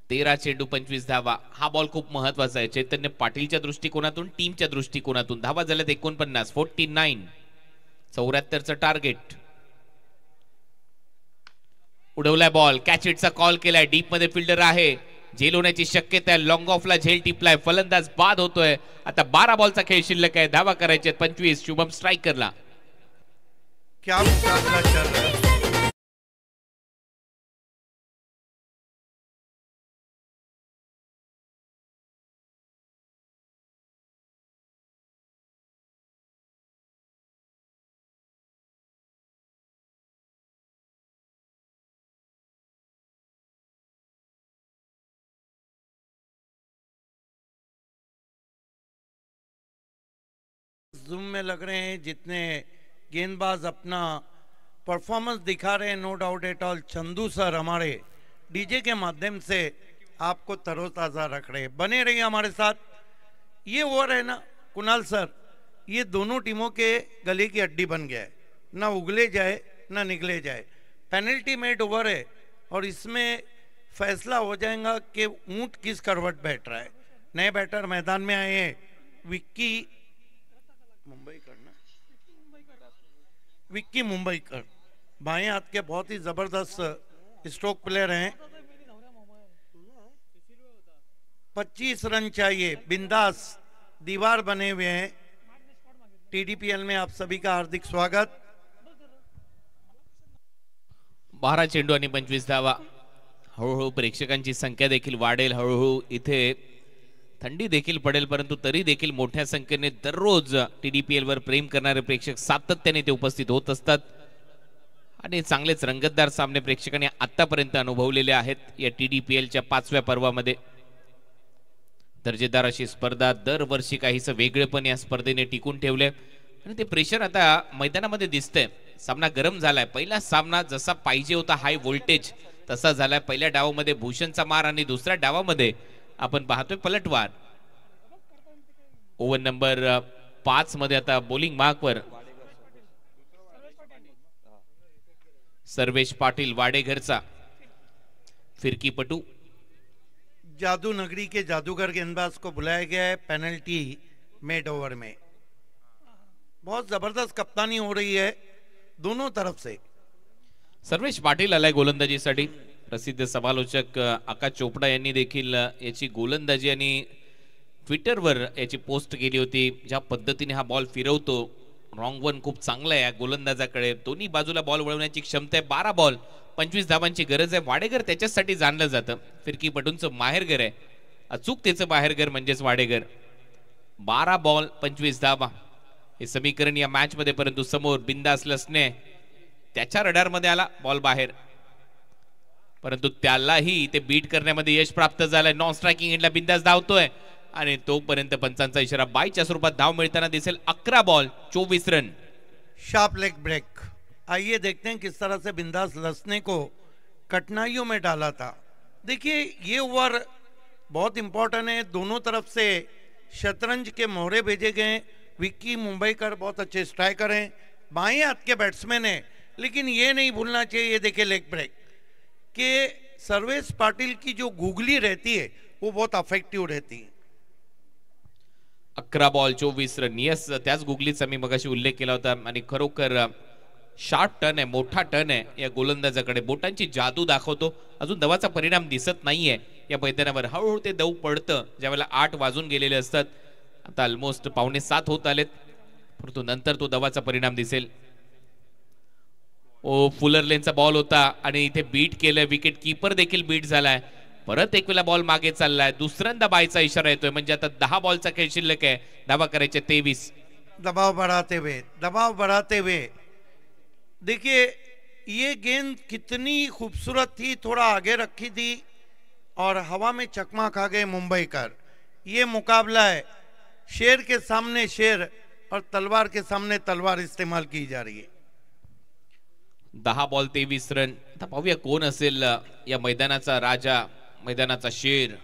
13 चेंडू 25 धावा. हा बॉल खूप महत्वाचा आहे चैतन्य पाटीलच्या दृष्टिकोनातून, टीमच्या दृष्टिकोनातून. धावा झाल्यात 49, 49, 74चं टार्गेट. उडवलाय बॉल, कॅच इटचा कॉल केलाय. डीप मध्ये फिल्डर आहे, झेल होण्याची शक्यता आहे. लॉंग ऑफला झेल टिपलाय, फलंदाज बाद होतोय. आता 12 बॉलचा खेळ शिल्लक आहे. धावा करायचे 25. शुभम स्ट्रायकरला. क्या मुकाबला चल रहा है. जूम में लग रहे हैं जितने गेंदबाज अपना परफॉर्मेंस दिखा रहे हैं. No doubt at all Chandu sir हमारे डीजे के माध्यम से आपको तरोताज़ा रख रहे हैं. बने रहिए हमारे साथ. ये ओवर है ना कुणाल सर, ये दोनों टीमों के गले की हड्डी बन गया है. ना उगले जाए ना निकले जाए. पेनल्टी मेड ओवर है और इसमें फैसला हो जाएगा कि ऊंट किस करवट बैठ रहा है. नए बैटर मैदान में आए हैं. विक्की मुंबईकर बाएं हाथ के बहुत ही जबरदस्त स्ट्रोक प्लेयर हैं. 25 रन चाहिए. बिंदास दीवार बने हुए हैं. टीडीपीएल में आप सभी का हार्दिक स्वागत. 12 चेंडू आणि 25 धावा. हळूहळू प्रेक्षकांची संख्या देखील वाढेल. हळूहळू इथे थंडी देखील पडेल, परंतु तरी देखील मोठ्या संख्येने दररोज टीडीपीएल वर प्रेम करणारे प्रेक्षक सातत्याने ते उपस्थित होत असतात आणि चांगलेच रंगतदार सामने प्रेक्षकांनी आतापर्यंत अनुभवलेले आहेत. या टीडीपीएलच्या 5व्या पर्वामध्ये दर्जेदार अशी स्पर्धा दरवर्षी काहीसं वेगळेपण या स्पर्धेने टिकून ठेवले आणि ते प्रेशर आता मैदानामध्ये दिसतंय. सामना गरम झालाय. पहिला सामना जसा पाहिजे होता हाय व्होल्टेज तसा झालाय. पहिल्या डावामध्ये भूषणचा मार आणि दुसऱ्या डावामध्ये आपण पाहतोय पलटवार. ओव्हर नंबर 5 मध्ये आता बॉलिंग मार्कवर सर्वेश पाटील वाडेघरचा फिरकीपटू. जादू नगरी के जादूगर गेंदबाज को बुलाया गया है पेनल्टी मेड ओवर में. बहुत जबरदस्त कप्तानी हो रही है दोनों तरफ से. सर्वेश पाटील आलाय गोलंदाजीसाठी. प्रसिद्ध समालोचक आकाश चोपडा यांनी देखील याची गोलंदाजी आणि ट्विटरवर याची पोस्ट केली होती. ज्या पद्धतीने हा बॉल फिरवतो, रॉंग वन खूप चांगला आहे या गोलंदाजाकडे. दोन्ही बाजूला बॉल वळवण्याची क्षमता आहे. 12 बॉल 25 धावांची गरज आहे. वाडेकर त्याच्यासाठी जाणलं जातं. फिरकीपटूंचं माहेरघर आहे. अचूकतेचं बाहेरघर म्हणजेच वाडेघर. 12 बॉल 25 धावा हे समीकरण या मॅच मध्ये, परंतु समोर बिंदास लसने त्याच्या रडारमध्ये आला. बॉल बाहेर, परंतु त्यालाही ते बीट करण्यामध्ये यश प्राप्त झालंय. नॉन स्ट्रायकिंग एंडला बिंदास धावतोय आणि तोपर्यंत पंचांचा इशारा बायच्या स्वरूपात धाव मिळताना दिसेल. 11 ball 24 run. Sharp leg break. आइए देखते हैं किस तरह से बिंदास लसने को कठिनाइयों में डाला था. देखिए ये ओवर बहुत इंपॉर्टेंट है. दोनों तरफ से शतरंज के मोहरे भेजे गए. विक्की मुंबईकर बहुत अच्छे स्ट्राइकर हैं, बाएं हाथ के बैट्समैन हैं, लेकिन ये नहीं भूलना चाहिए, ये देखिए लेग ब्रेक कि सर्वेश पाटिल की जो गुगली रहती है वो बहुत अफेक्टिव रहती है. 11 बॉल 24 रन. यस, त्याच गुगलीचा मी मगाशी उल्लेख केला होता आणि खरोखर शार्प टर्न आहे, मोठा टर्न आहे या गोलंदाजाकडे. बोटांची जादू दाखवतो. अजून दवाचा परिणाम दिसत नाहीये या मैदानावर. हळूहळू ते दव पडतं ज्यावेळेला 8 वाजून गेलेले असतात. आता ऑलमोस्ट 6:45 होत आलेत, परंतु नंतर तो दवाचा परिणाम दिसेल. ओ फुलर लेनचा बॉल होता आणि इथे बीट केलं. विकेट कीपर देखील बीट झालाय. परत एक वेळा बॉल मागे चाललाय. दुसऱ्यांदा बायचा इशारा येतोय, म्हणजे आता 10 बॉलचा खेळ शिल्लक आहे. धावा करायचे 23. दबाव बढ़ाते हुए देखिए ये गेंद कितनी खूबसूरत थी, थोड़ा आगे रखी थी और हवा में चकमा खा गए मुंबईकर। ये मुकाबला है, शेर के सामने शेर और तलवार के सामने तलवार इस्तेमाल की जा रही है। 10 बॉल 23 रन। आता पाहूया कोण असेल या मैदानाचा राजा, मैदानाचा शेर,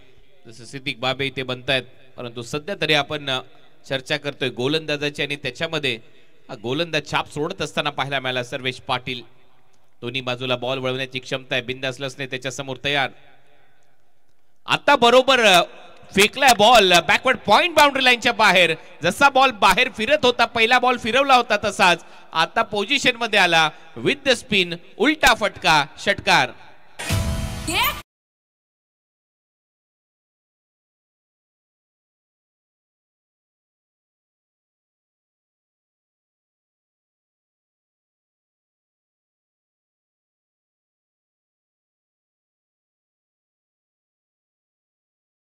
जसं सिद्दीक बाबे इथे बनतायत, परंतु सध्या तरी आपण चर्चा करतोय गोलंदाजाची आणि त्याच्यामध्ये गोलंदाज छाप सोडत असताना पाहायला मिळाला सर्वेश पाटील। दोन्ही बाजूला बॉल वळवण्याची क्षमता आहे, बिंदास लसने त्याच्या समोर तयार। आता बरोबर फेकलाय बॉल बॅकवर्ड पॉइंट बाउंड्री लाईनच्या बाहेर। जसा बॉल बाहेर फिरत होता, पहिला बॉल फिरवला होता तसाच आता पोझिशन मध्ये आला विथ द स्पिन, उलटा फटका, षटकार।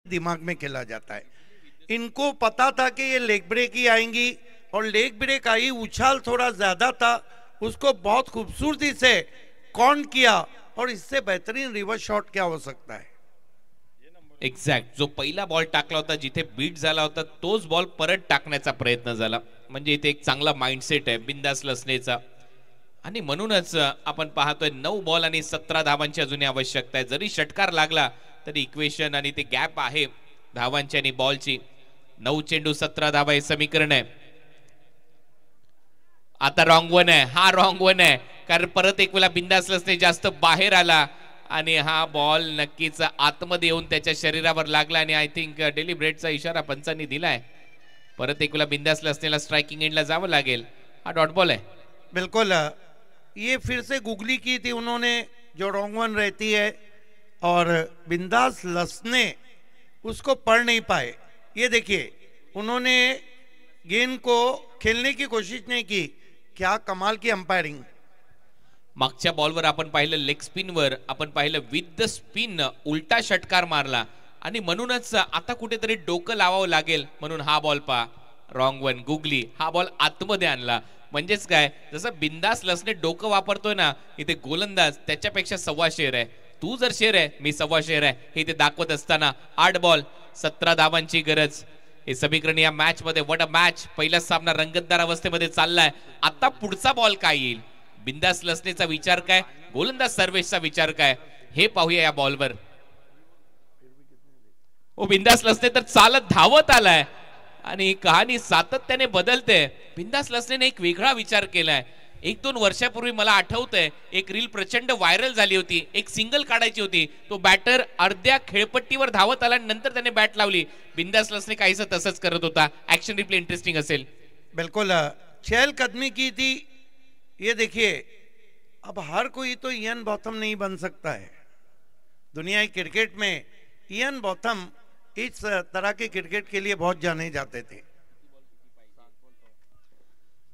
दिमाग में खेला जाता है। इनको पता था कि ये लेग ब्रेक ही आएंगी और लेग ब्रेक आई, उछाल थोड़ा ज्यादा था, उसको बहुत खूबसूरती से कॉन किया और इससे बेहतरीन रिवर्स शॉट क्या हो सकता है। एक्झॅक्ट जो पहिला बॉल टाकला होता, जिथे बीट झाला होता, तोच बॉल परत टाकण्याचा प्रयत्न झाला। म्हणजे इथे एक चांगला माइंडसेट आहे बिंदास लसनेचा आणि म्हणूनच आपण पाहतोय 9 बॉल आणि 17 धावांची अजूनही आवश्यकता आहे। जरी षटकार लागला तरी इक्वेशन आणि ते गॅप आहे धावांची आणि बॉलची। 9 चेंडू 17 धावा हे समीकरण आहे। आता रॉंग वन आहे, हा रॉंग वन आहे, कारण परत एक वेळा बिंदास लसने जास्त बाहेर आला आणि हा बॉल नक्कीच आतमध्ये येऊन त्याच्या शरीरावर लागला आणि आय थिंक डेलिब्रेटचा इशारा पंचांनी दिलाय। परत एक वेळा बिंदास लसनेला स्ट्राइकिंग एंडला जावं लागेल। हा डॉट बॉल आहे। बिल्कुल, ये फिर से गुगली की थी उन्होंने, जो रॉन्ग वन रहती है और बिंदास लसने उसको पढ़ नहीं पाए। ये देखिए उन्होंने गेंद को खेलने की कोशिश नहीं की। क्या कमाल की अंपायरिंग। मागच्या बॉलवर आपण पाहिलं लेग स्पिनवर, आपण पाहिलं विथ द स्पिन उलटा षटकार मारला आणि म्हणूनच आता कुठेतरी डोकं लावावं लागेल, म्हणून हा बॉल पा रॉंग वन गुगली, हा बॉल आतमध्ये आणला। म्हणजेच काय, जसं बिंदास लसने डोकं वापरतोय ना, इथे गोलंदाज त्याच्यापेक्षा सव्वा शेर आहे। तू जर शेर आहे, मी सव्वा शेर आहे, हे ते दाखवत असताना 8 बॉल 17 धावांची गरज। हे समीकरण या मॅच मध्ये व्हाट अ मॅच। पहिला सामना रंगतदार अवस्थेमध्ये चाललाय। आता पुढचा बॉल काय येईल, बिंदास लसनेचा विचार काय, गोलंदाज सर्वेशचा विचार काय, हे पाहूया या बॉलवर। ओ बिंदास लसने तर चालत धावत आलाय आणि कहाणी सातत्याने बदलते। बिंदास लसनेने एक वेगळा विचार केलाय। 1-2 वर्षापूर्वी मला आठवतंय एक रील प्रचंड व्हायरल झाली होती, एक सिंगल काढायची होती, तो बॅटर अर्ध्या खेळपट्टीवर धावत आला, नंतर त्याने बॅट लावली। बिंदास लसने काहीसं तसंच करत होता। ऍक्शन रिप्ले इंटरेस्टिंग असेल। बिल्कुल, चहलकदमी की थी। ये देखिए अब हर कोई तो इयान बॉथम नहीं बन सकता है। दुनिया क्रिकेट में इयान बॉथम इस तरह के क्रिकेट के लिए बहुत जाने जाते थे।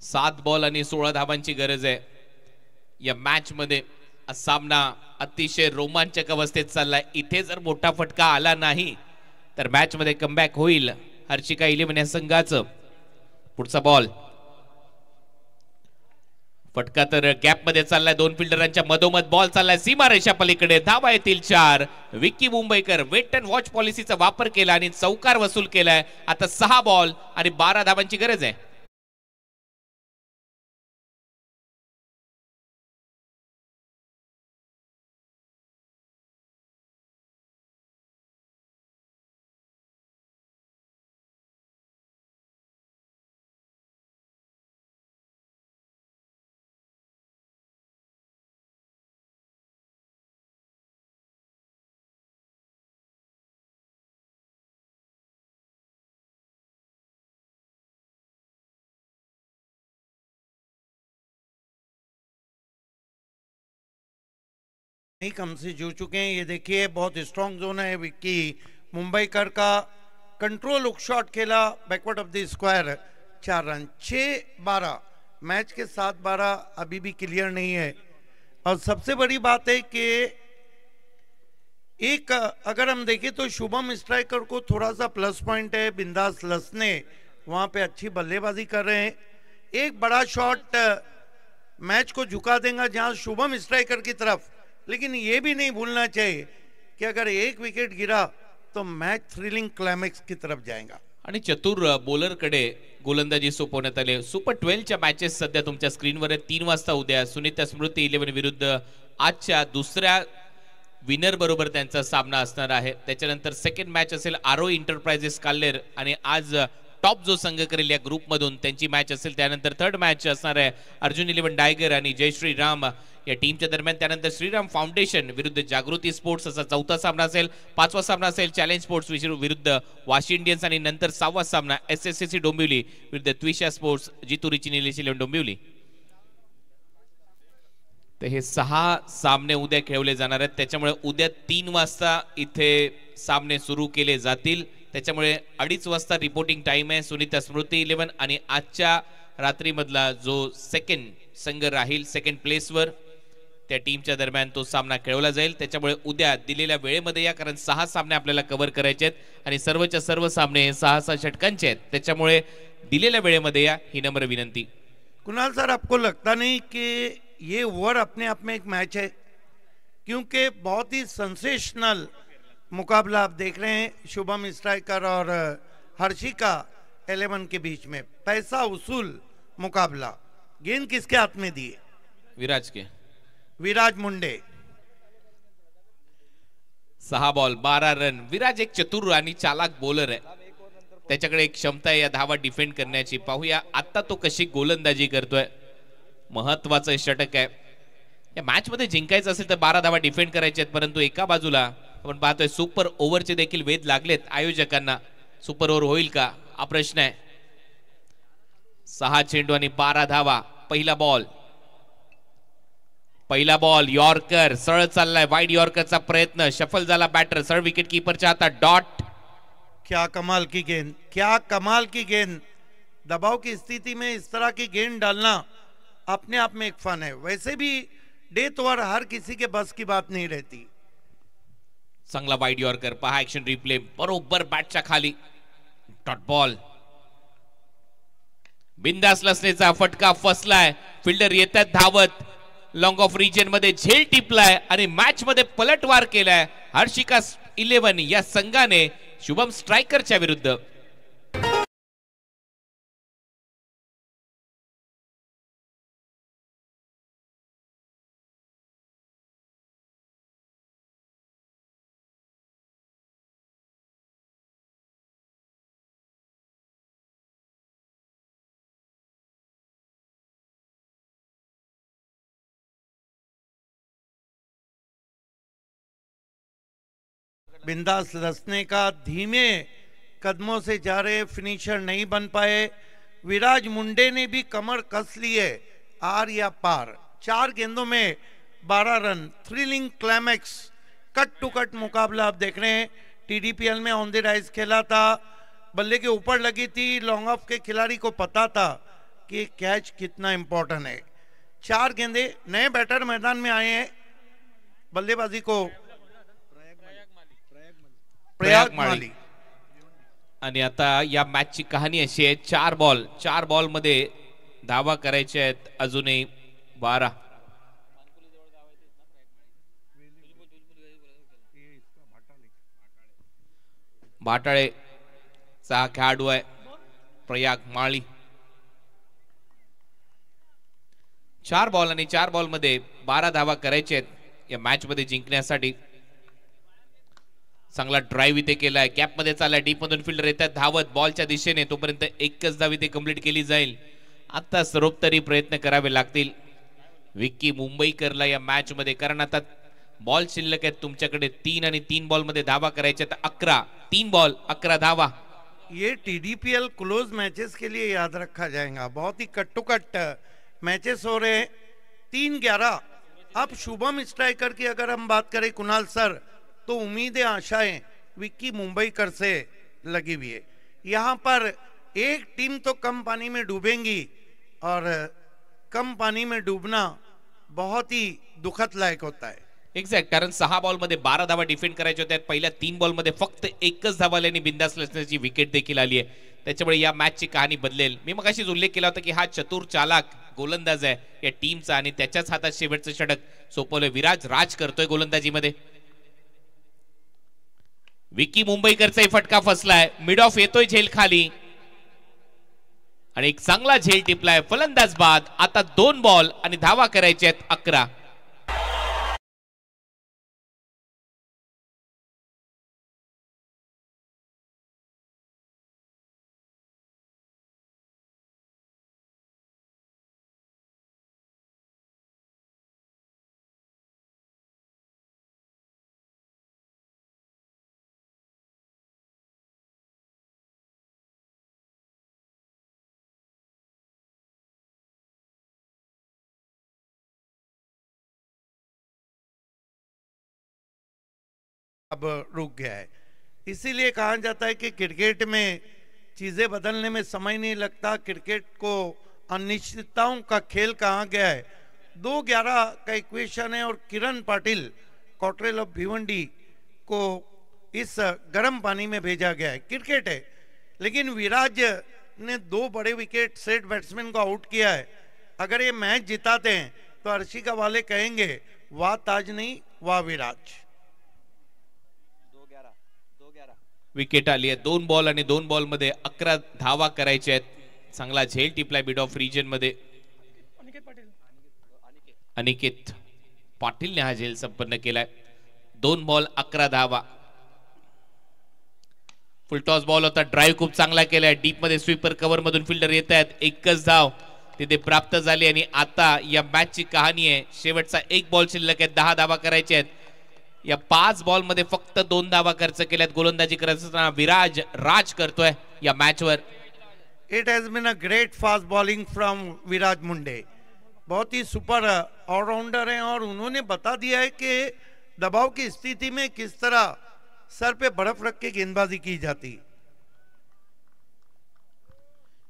7 बॉल आणि 16 धावांची गरज आहे या मॅच मध्ये। सामना अतिशय रोमांचक अवस्थेत चाललाय। इथे जर मोठा फटका आला नाही तर मॅच मध्ये कमबॅक होईल हर्षिका 11 या संघाचं। पुढचा बॉल, फटका तर गॅप मध्ये चाललाय, 2 फिल्डरांच्या मधोमध बॉल चाललाय सीमारेषा पलीकडे। धावा येतील 4। Vicky Mumbaikar wait and watch पॉलिसीचा वापर केला आणि चौकार वसूल केलाय। आता 6 बॉल आणि 12 धावांची गरज आहे। नहीं कम से जो चुके हैं। ये देखिए बहुत स्ट्रॉन्ग जोन है। विक्की मुंबईकर का कंट्रोल हुक शॉट खेला backward of the square, 4 run. 6-12 match के 7-12 अभी भी क्लियर नहीं है। और सबसे बड़ी बात है कि अगर हम देखें तो शुभम स्ट्राइकर को थोड़ा सा प्लस पॉइंट है। बिंदास लसने वहां पे अच्छी बल्लेबाजी कर रहे हैं। एक बड़ा शॉट मैच को झुका देगा जहां शुभम स्ट्राइकर की तरफ, लेकिन ये भी नहीं भूलना चाहिए कि अगर एक विकेट गिरा तो मैच थ्रिलिंग क्लायमॅक्स की तरफ जाएगा। आणि चतुर बॉलरकडे गोलंदाजी सोपवण्यात आले। सुपर 12च्या मॅचेस सध्या तुमच्या स्क्रीनवर आहेत। 3 वाजता उद्या सुनीता स्मृती 11 विरुद्ध आजच्या दुसऱ्या विनर बरोबर त्यांचा सामना असणार आहे। त्याच्यानंतर सेकंड मॅच असेल आरो एंटरप्राइजेस काल्लेर आणि आज टॉप जो संघ करेल या ग्रुप मधून त्यांची मॅच असेल। त्यानंतर थर्ड मॅच असणार आहे अर्जुन 11 डायगर आणि जय श्रीराम या टीमच्या दरम्यान। त्यानंतर श्रीराम फाउंडेशन विरुद्ध जागृती स्पोर्ट्स असा चौथा सामना असेल। पाचवा सामना असेल चॅलेंज स्पोर्ट्स विरुद्ध वाशी इंडियन्स आणि नंतर सहावा सामना एसएससी डोंबिवली विरुद्ध त्विषा स्पोर्ट्स जितुरीची निलेश 11 डोंबिवली। तर हे 6 सामने उद्या खेळवले जाणार आहेत। त्याच्यामुळे उद्या 3 वाजता इथे सामने सुरू केले जातील। त्याच्यामुळे 2:30 वाजता रिपोर्टिंग टाइम आहे सुनीता स्मृती 11 आणि आजच्या रात्रीमधला जो सेकंड संघ राहील सेकंड प्लेसवर त्या टीमच्या दरम्यान तो सामना खेळवला जाईल। त्याच्यामुळे उद्या दिलेल्या वेळेमध्ये या, कारण 6 सामने आपल्याला कव्हर करायचे आहेत आणि सर्वच्या सर्व सामने हे 6-6 षटकांचे आहेत। त्याच्यामुळे दिलेल्या वेळेमध्ये या ही नम्र विनंती। कुणाल सर, आपको लगता नहीं कि ये ओवर अपने आप में एक मैच है? क्योंकि बहुत ही सेंसेशनल मुकाबला आप देख रहे हैं शुभम स्ट्राइकर और हर्षिका 11 के बीच में, पैसा वसूल मुकाबला। गेंद किसके हाथ में दिए? विराज के, विराज मुंडे। 6 बॉल 12 रन। विराज एक चतुर आणि चालाक बॉलर आहे, त्याच्याकडे एक क्षमता आहे या धावा डिफेंड करण्याची। पाहूया आता तो कशी गोलंदाजी करतोय। महत्वाचं षटक आहे या मॅच मध्ये, जिंकायचं असेल तर 12 धावा डिफेंड करायचे आहेत। परंतु एका बाजूला आपण पाहतोय सुपर ओव्हरचे देखील वेध लागलेत आयोजकांना। सुपर ओव्हर होईल का हा प्रश्न आहे। 6 चेंडू आणि 12 धावा। पहिला बॉल यॉर्कर सरळ चाललाय, वाईड यॉर्करचा प्रयत्न, शफल झाला बॅटर, सरळ विकेट कीपरच्या हातात, डॉट। क्या कमाल की गेंद, क्या कमाल की गेंद। दबाव की स्थिति में इस तरह की गेंद डालना अपने आप में एक फन है। वैसे भी डेथ ओवर हर किसी के बस की बात नहीं रहती। चांगला वाईड यॉर्कर, पहा ऍक्शन रिप्ले, बरोबर बॅटच्या खाली, डॉट बॉल। बिंदास लसनेचा फटका फसलाय, फिल्डर येतात धावत, लॉंग ऑफ रिजन मध्ये झेल टिपलाय आणि मॅच मध्ये पलटवार केलाय हर्षिका 11 या संघाने शुभम स्ट्रायकरच्या विरुद्ध। बिंदास रसने का धीमे कदमों से जा रहे फिनिशर नहीं बन पाए। विराज मुंडे ने भी कमर कस ली है, आर या पार। 4 गेंदों में 12 run, thrilling climax, cut to cut मुकाबला आप देख रहे हैं। टीडीपीएल में ऑन द राइज खेला था, बल्ले के ऊपर लगी थी, लॉन्ग ऑफ के खिलाड़ी को पता था कि कैच कितना इंपॉर्टेंट है। 4 गेंदे, नए बैटर मैदान में आए हैं, बल्लेबाजी को प्रयाग माली। आणि आता या मॅचची कहाणी अशी आहे, 4 बॉल मध्ये धावा करायचे आहेत अजूनही 12। भाटाळेचा खेळाडू आहे प्रयाग माळी। 4 बॉल आणि 4 बॉल मध्ये 12 धावा करायचे आहेत या मॅच मध्ये जिंकण्यासाठी। चांगला ड्राइव्ह इथे केलाय, गॅप मध्ये चाललाय, डीप मधून फिल्डर येतात धावत बॉलच्या दिशेने, तोपर्यंत एकच धाव इथे कंप्लीट केली जाईल। आता सर्वोपरी प्रयत्न करावे लागतील विक्की मुंबईकरला या मॅच मध्ये, कारण आता बॉल शिल्लक आहेत तुमच्याकडे 3 आणि 3 बॉल मध्ये धावा करायच्या आहेत 11। 3 बॉल 11 धावा। ये टीडीपीएल क्लोज मैचेस के लिए याद रखा जाएगा, बहुत ही कट टू कट मैचेस हो रहे हैं। 3-11। अब शुभम स्ट्राइकर की अगर हम बात करें कुणाल सर, तो उम्मीदें आशाएं विक्की मुंबईकर से लगी हुई है। यहाँ पर एक टीम तो कम पानी में डूबेंगी और कम पानी में डूबना बहुत ही दुखद लायक होता है। एक्झॅक्ट, कारण 6 बॉल मध्ये 12 धावा डिफेंड करायच्या होत्या। पहिल्या 3 बॉल मध्ये फक्त एकच धावा आल्याने बिंदास लसण्याची विकेट देखील आली आहे। त्याच्यामुळे या मॅचची कहाणी बदलेल. मी मगाशीच उल्लेख केला होता की हा चतुर चालाक गोलंदाज आहे या टीमचा आणि त्याच्याच हातात शेवटचं षटक सोपवलं. विराज राज करतोय गोलंदाजीमध्ये. विकी मुंबईकरचाही फटका फसलाय. मिड ऑफ येतोय झेल खाली आणि एक चांगला झेल टिपलाय. फलंदाज बाद. आता 2 बॉल आणि धावा करायचे आहेत 11. अब रुक गया है. इसीलिए कहा जाता है कि क्रिकेट में चीजें बदलने में समय नहीं लगता. क्रिकेट को अनिश्चितताओं का खेल कहा गया है. 2-11 का इक्वेशन है और किरण पाटिल कॉटरेल ऑफ भिवंडी को इस गर्म पानी में भेजा गया है. क्रिकेट है, लेकिन विराज ने 2 बड़े विकेट सेट बैट्समैन को आउट किया है. अगर ये मैच जिताते हैं तो अर्शिका वाले कहेंगे वाह ताज नहीं वाह विराज. विकेट आली आहे. 2 बॉल आणि 2 बॉल मध्ये 11 धावा करायच्या आहेत. चांगला झेल टिपलाय मिड ऑफ रिजन मध्ये. अनिकेत पाटीलने हा झेल संपन्न केलाय. 2 बॉल 11 धावा. फुल टॉस बॉल होता. ड्राईव्ह खूप चांगला केलाय. डीप मध्ये स्वीपर कव्हर मधून फिल्डर येत आहेत. एकच धाव तिथे प्राप्त झाली आणि आता या मॅचची कहाणी आहे. शेवटचा 1 बॉल शिल्लक आहे. 10 धावा करायच्या आहेत. या 5 बॉल मध्ये फक्त 2 धावा खर्च केल्यात. गोलंदाजी करत असताना विराज राज करतोय या मॅच वर. It has been a great fast bowling from Viraj Munde. बहुत ही सुपर ऑलराउंडर हैं और उन्होंने बता दिया है कि दबाव की स्थिति में किस तरह सर पे बर्फ रख के गेंदबाजी की जाती.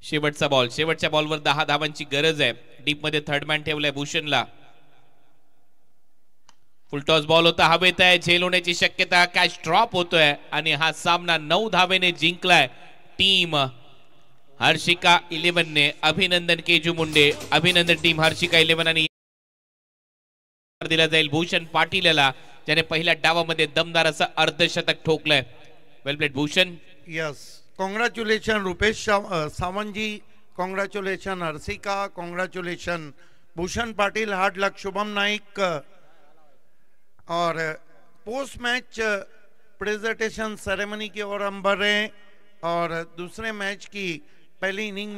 शेवटचा बॉल. शेवटच्या बॉलवर 10 धावांची गरज आहे. डीप मध्ये थर्ड मॅन ठेवलाय भूषणला. फुल टॉस बॉल होता. हवेत आहे. झेल होण्याची शक्यता. कॅच ड्रॉप होतोय आणि हा सामना 9 धावेने जिंकलाय टीम हर्षिका 11 ने. अभिनंदन केजू मुंडे. अभिनंदन टीम हर्षिका 11 आणि दिला जाईल भूषण पाटील याला, ज्याने पहिल्या डावामध्ये दमदार असं अर्धशतक ठोकलंय. Well played Bhushan. Yes, congratulation Rupesh Sawant ji. Congratulation Harshika. Congratulation Bhushan Patil. Hard luck Shubham Naik. और पोस्ट मैच प्रेजेंटेशन सेरेमनी की ओर हम बढ़ रहे हैं और दूसरे मैच की पहली इनिंग में